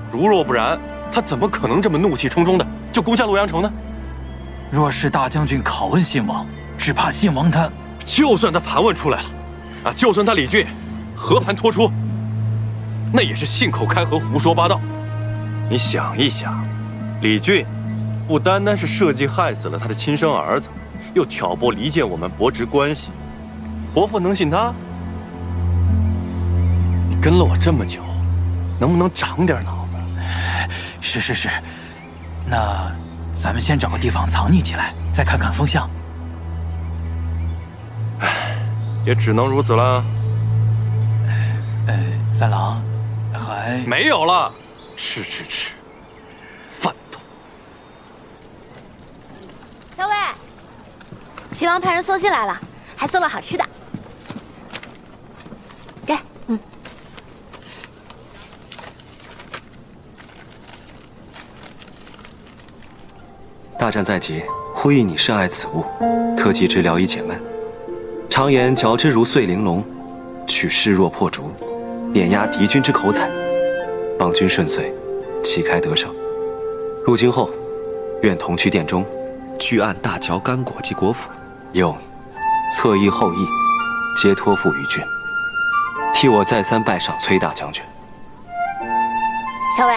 如若不然，他怎么可能这么怒气冲冲的就攻下洛阳城呢？若是大将军拷问信王，只怕信王他……就算他盘问出来了，啊，就算他李俊和盘托出，那也是信口开河、胡说八道。你想一想，李俊不单单是设计害死了他的亲生儿子，又挑拨离间我们伯侄关系，伯父能信他？你跟了我这么久，能不能长点脑子？是，那咱们先找个地方藏匿起来，再看看风向。也只能如此了。三郎，还没有了，吃，饭桶。小伟，齐王派人送信来了，还送了好吃的。给，大战在即，呼吁你深爱此物，特寄之疗以解闷。常言嚼之如碎玲珑，取势若破竹，碾压敌军之口彩，邦军顺遂，旗开得胜。入京后，愿同去殿中，据案大嚼干果及国府，又侧翼后翼，皆托付于君。替我再三拜赏崔大将军。小伟，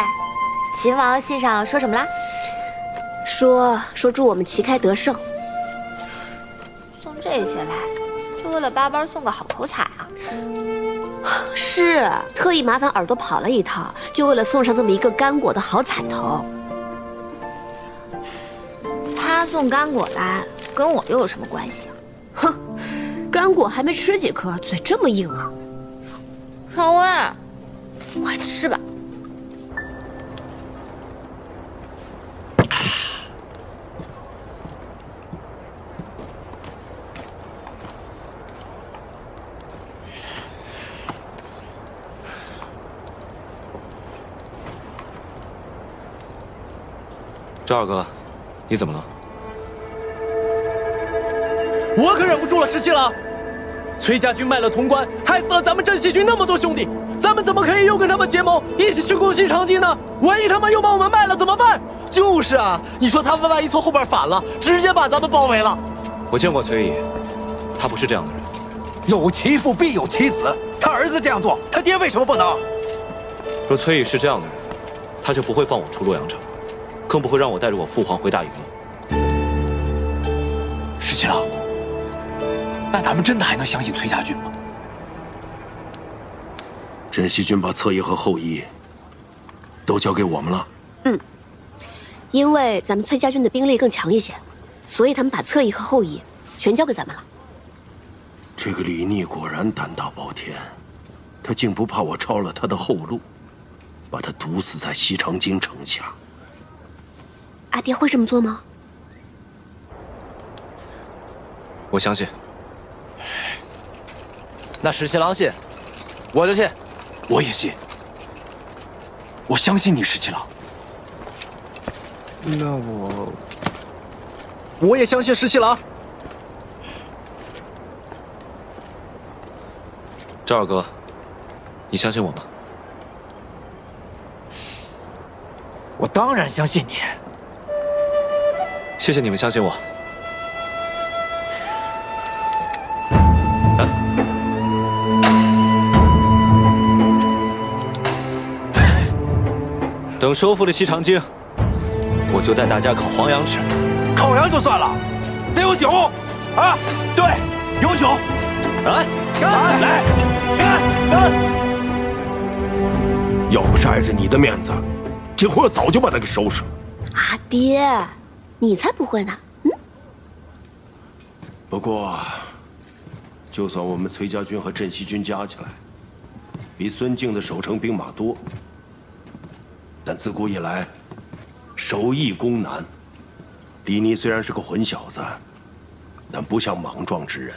秦王信上说什么啦？说祝我们旗开得胜。送这些来，就为了巴巴送个好口彩啊？是，特意麻烦耳朵跑了一趟，就为了送上这么一个干果的好彩头。他送干果来，跟我又有什么关系啊？哼，干果还没吃几颗，嘴这么硬啊！少威，快吃吧。赵二哥，你怎么了？我可忍不住了，17郎！崔家军卖了潼关，害死了咱们镇西军那么多兄弟，咱们怎么可以又跟他们结盟，一起去攻西长津呢？万一他们又把我们卖了怎么办？就是啊，你说他们万一从后边反了，直接把咱们包围了。我见过崔毅，他不是这样的人。有其父必有其子，他儿子这样做，他爹为什么不能？若崔毅是这样的人，他就不会放我出洛阳城，更不会让我带着我父皇回大营了。17郎，那咱们真的还能相信崔家军吗？镇西军把侧翼和后翼都交给我们了。因为咱们崔家军的兵力更强一些，所以他们把侧翼和后翼全交给咱们了。这个李逆果然胆大包天，他竟不怕我抄了他的后路，把他毒死在西长京城下。阿爹会这么做吗？我相信。那17郎信，我就信。我也信。我相信你，17郎。那我也相信17郎。赵二哥，你相信我吗？我当然相信你。谢谢你们相信我。等收复了西长京，我就带大家烤黄羊吃。烤羊就算了，得有酒啊！对，有酒。来，来，干！要不是碍着你的面子，这货早就把他给收拾了。阿爹，你才不会呢。不过，就算我们崔家军和镇西军加起来，比孙敬的守城兵马多，但自古以来，守易攻难。李逆虽然是个混小子，但不像莽撞之人。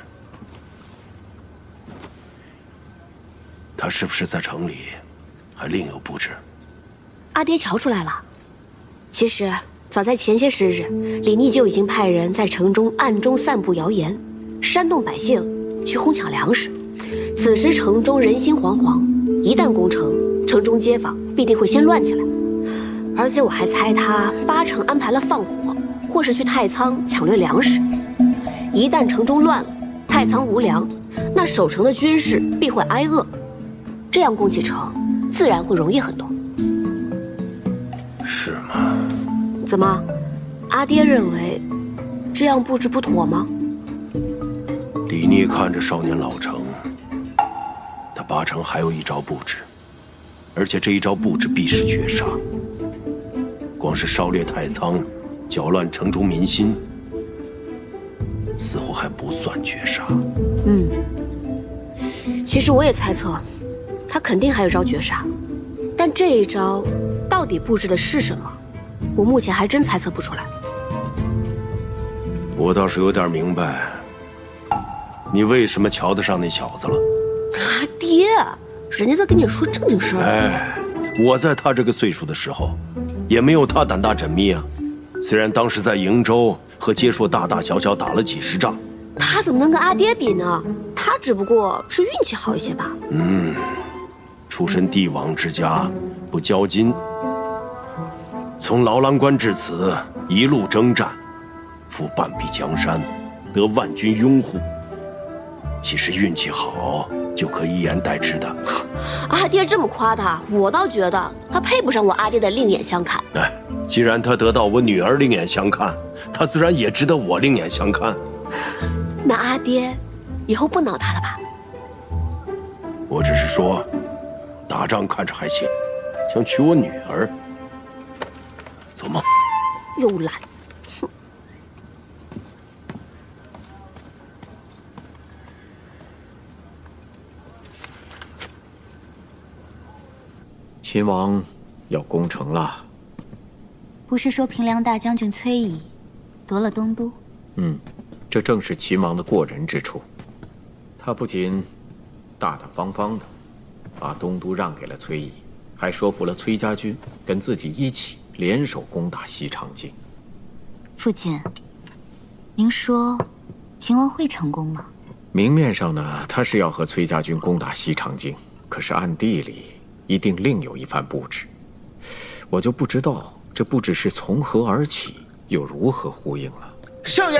他是不是在城里还另有布置？阿爹瞧出来了。其实早在前些时日，李逆就已经派人在城中暗中散布谣言，煽动百姓去哄抢粮食。此时城中人心惶惶，一旦攻城，城中街坊必定会先乱起来。而且我还猜他80%安排了放火，或是去太仓抢掠粮食。一旦城中乱了，太仓无粮，那守城的军士必会挨饿，这样攻击城自然会容易很多。是吗？怎么，阿爹认为这样布置不妥吗？李逆看着少年老成，他八成还有一招布置，而且这一招布置必是绝杀。光是烧掠太仓，搅乱城中民心，似乎还不算绝杀。其实我也猜测，他肯定还有招绝杀，但这一招到底布置的是什么，我目前还真猜测不出来。我倒是有点明白，你为什么瞧得上那小子了。阿爹，人家在跟你说正经事儿。哎，我在他这个岁数的时候，也没有他胆大缜密啊。虽然当时在瀛州和接硕大大小小打了几十仗，他怎么能跟阿爹比呢？他只不过是运气好一些吧。出身帝王之家，不骄矜，从劳郎关至此一路征战，负半壁江山，得万军拥护。其实运气好就可以一言代之的。阿爹这么夸他，我倒觉得他配不上我阿爹的另眼相看。哎，既然他得到我女儿另眼相看，他自然也值得我另眼相看。那阿爹以后不挠他了吧？我只是说，打仗看着还行，想娶我女儿，做梦。又懒。秦王要攻城了。不是说平凉大将军崔乙夺了东都？这正是秦王的过人之处。他不仅大大方方的把东都让给了崔乙，还说服了崔家军跟自己一起联手攻打西长京。父亲，您说秦王会成功吗？明面上呢，他是要和崔家军攻打西长京，可是暗地里一定另有一番布置。我就不知道这布置是从何而起，又如何呼应了。相爷，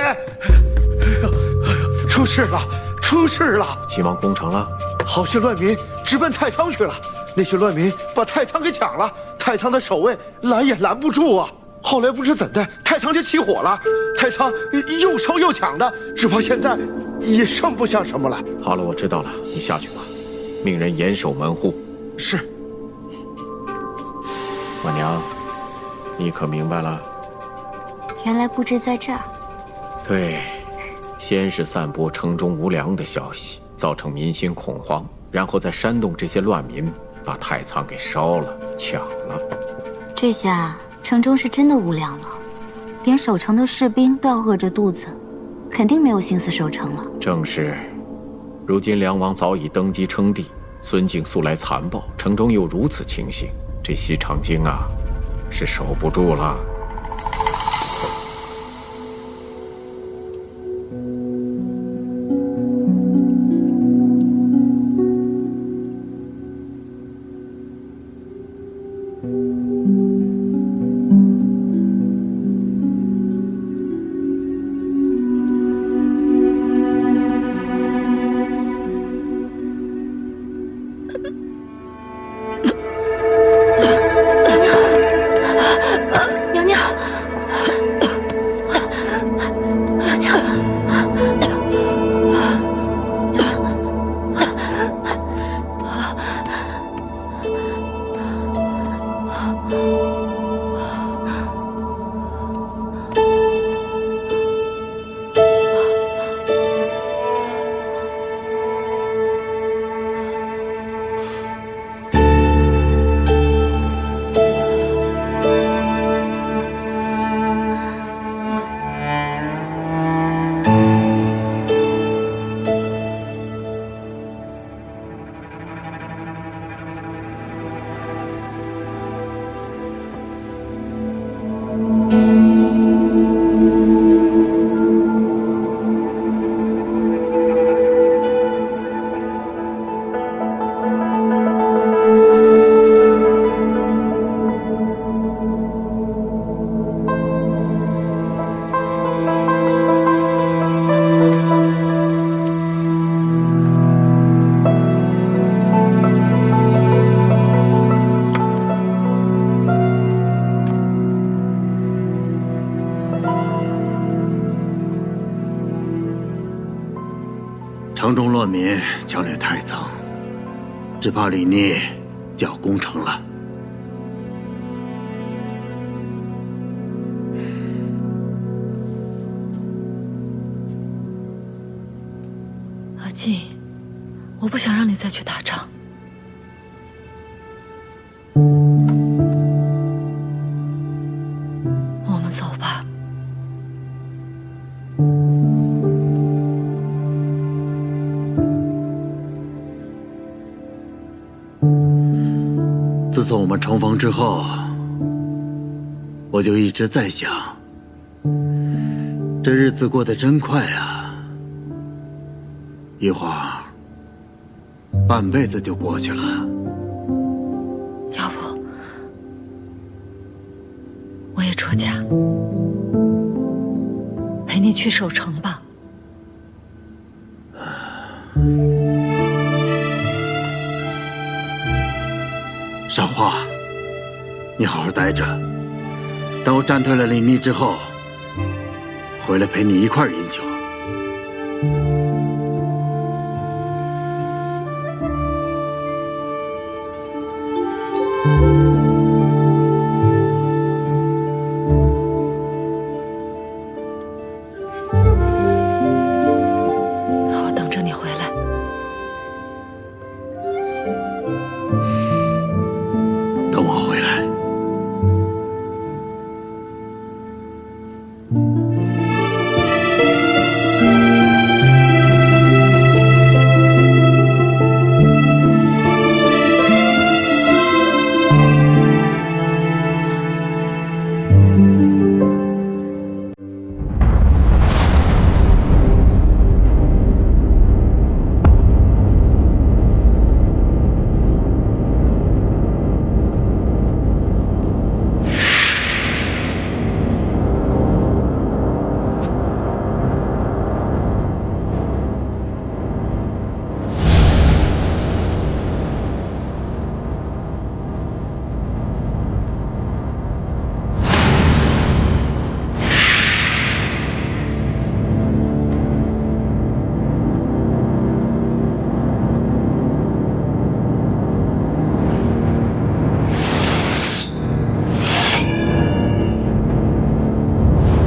出事了，出事了！秦王攻城了，好些乱民直奔太仓去了。那些乱民把太仓给抢了，太仓的守卫拦也拦不住啊。后来不知怎的，太仓就起火了，太仓又烧又抢的，只怕现在也剩不下什么了。好了，我知道了，你下去吧，命人严守门户。是。婉娘，你可明白了？原来布置在这儿。对，先是散播城中无粮的消息，造成民心恐慌，然后再煽动这些乱民，把太仓给烧了、抢了。这下城中是真的无粮了，连守城的士兵都要饿着肚子，肯定没有心思守城了。正是，如今梁王早已登基称帝，孙敬素来残暴，城中又如此情形，这西长京啊，是守不住了。娘娘，城中乱民强掠太仓，只怕李逆就要攻城了。阿进，我不想让你再去打仗。我们走吧。自从我们重逢之后，我就一直在想，这日子过得真快啊，一会儿半辈子就过去了。要不我也出家，陪你去守城吧。少华，你好好待着，等我战退了李逆之后，回来陪你一块儿饮酒。我等着你回来。等我回来。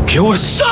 给我杀！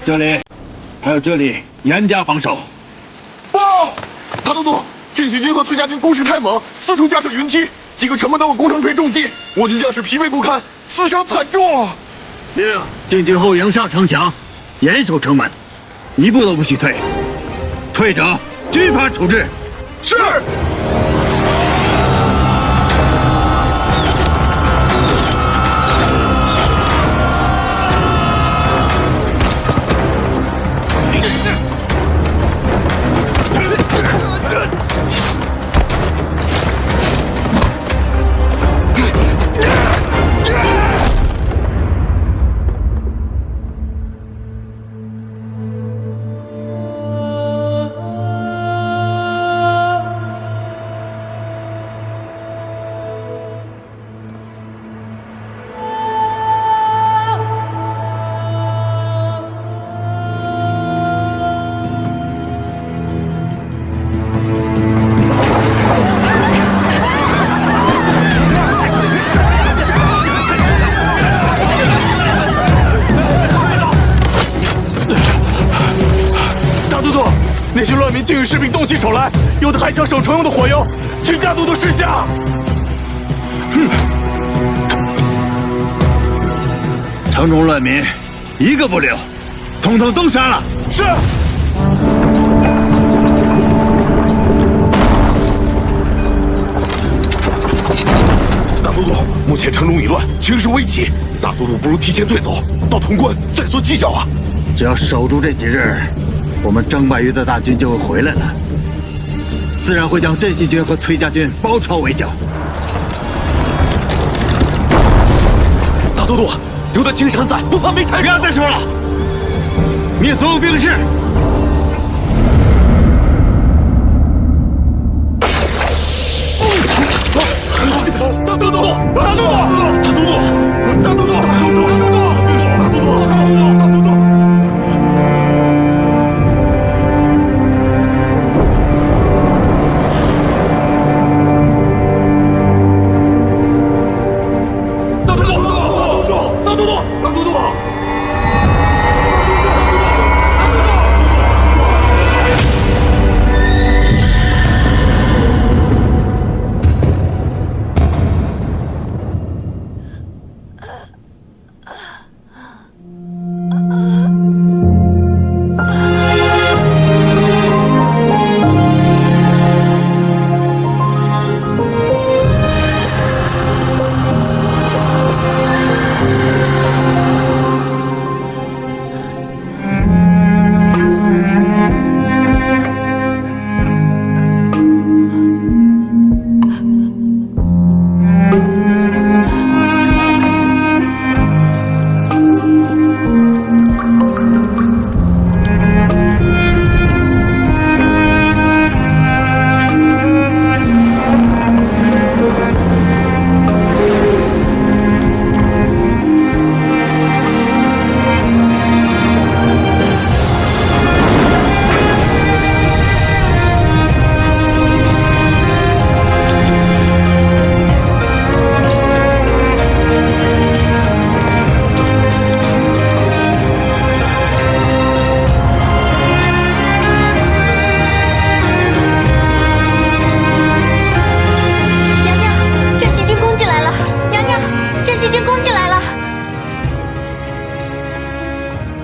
这里，还有这里，严加防守。报，大都督，镇西军和崔家军攻势太猛，四处架设云梯，几个城门都有工程锤重击，我军将士疲惫不堪，死伤惨重啊！命进军后营上城墙，严守城门，一步都不许退，退者军法处置。是。乱民竟与士兵动起手来，有的还将守城用的火药请大都督示下。城中乱民一个不留，统统都杀了。是。大都督，目前城中已乱，情势危急，大都督不如提前退走，到潼关再做计较啊。只要守住这几日，我们郑百余的大军就会回来了，自然会将镇西军和崔家军包抄围剿。大都督，留得青山在，不怕没柴烧。不要再说了，灭所有兵士。大都督，大都督，大都督，大都督，大都督，大都督，大都督，大都督。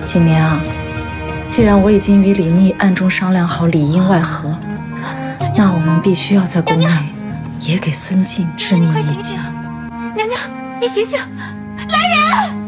锦娘，既然我已经与李逆暗中商量好里应外合，那我们必须要在宫内也给孙静致命一击。娘娘，你醒醒，来人！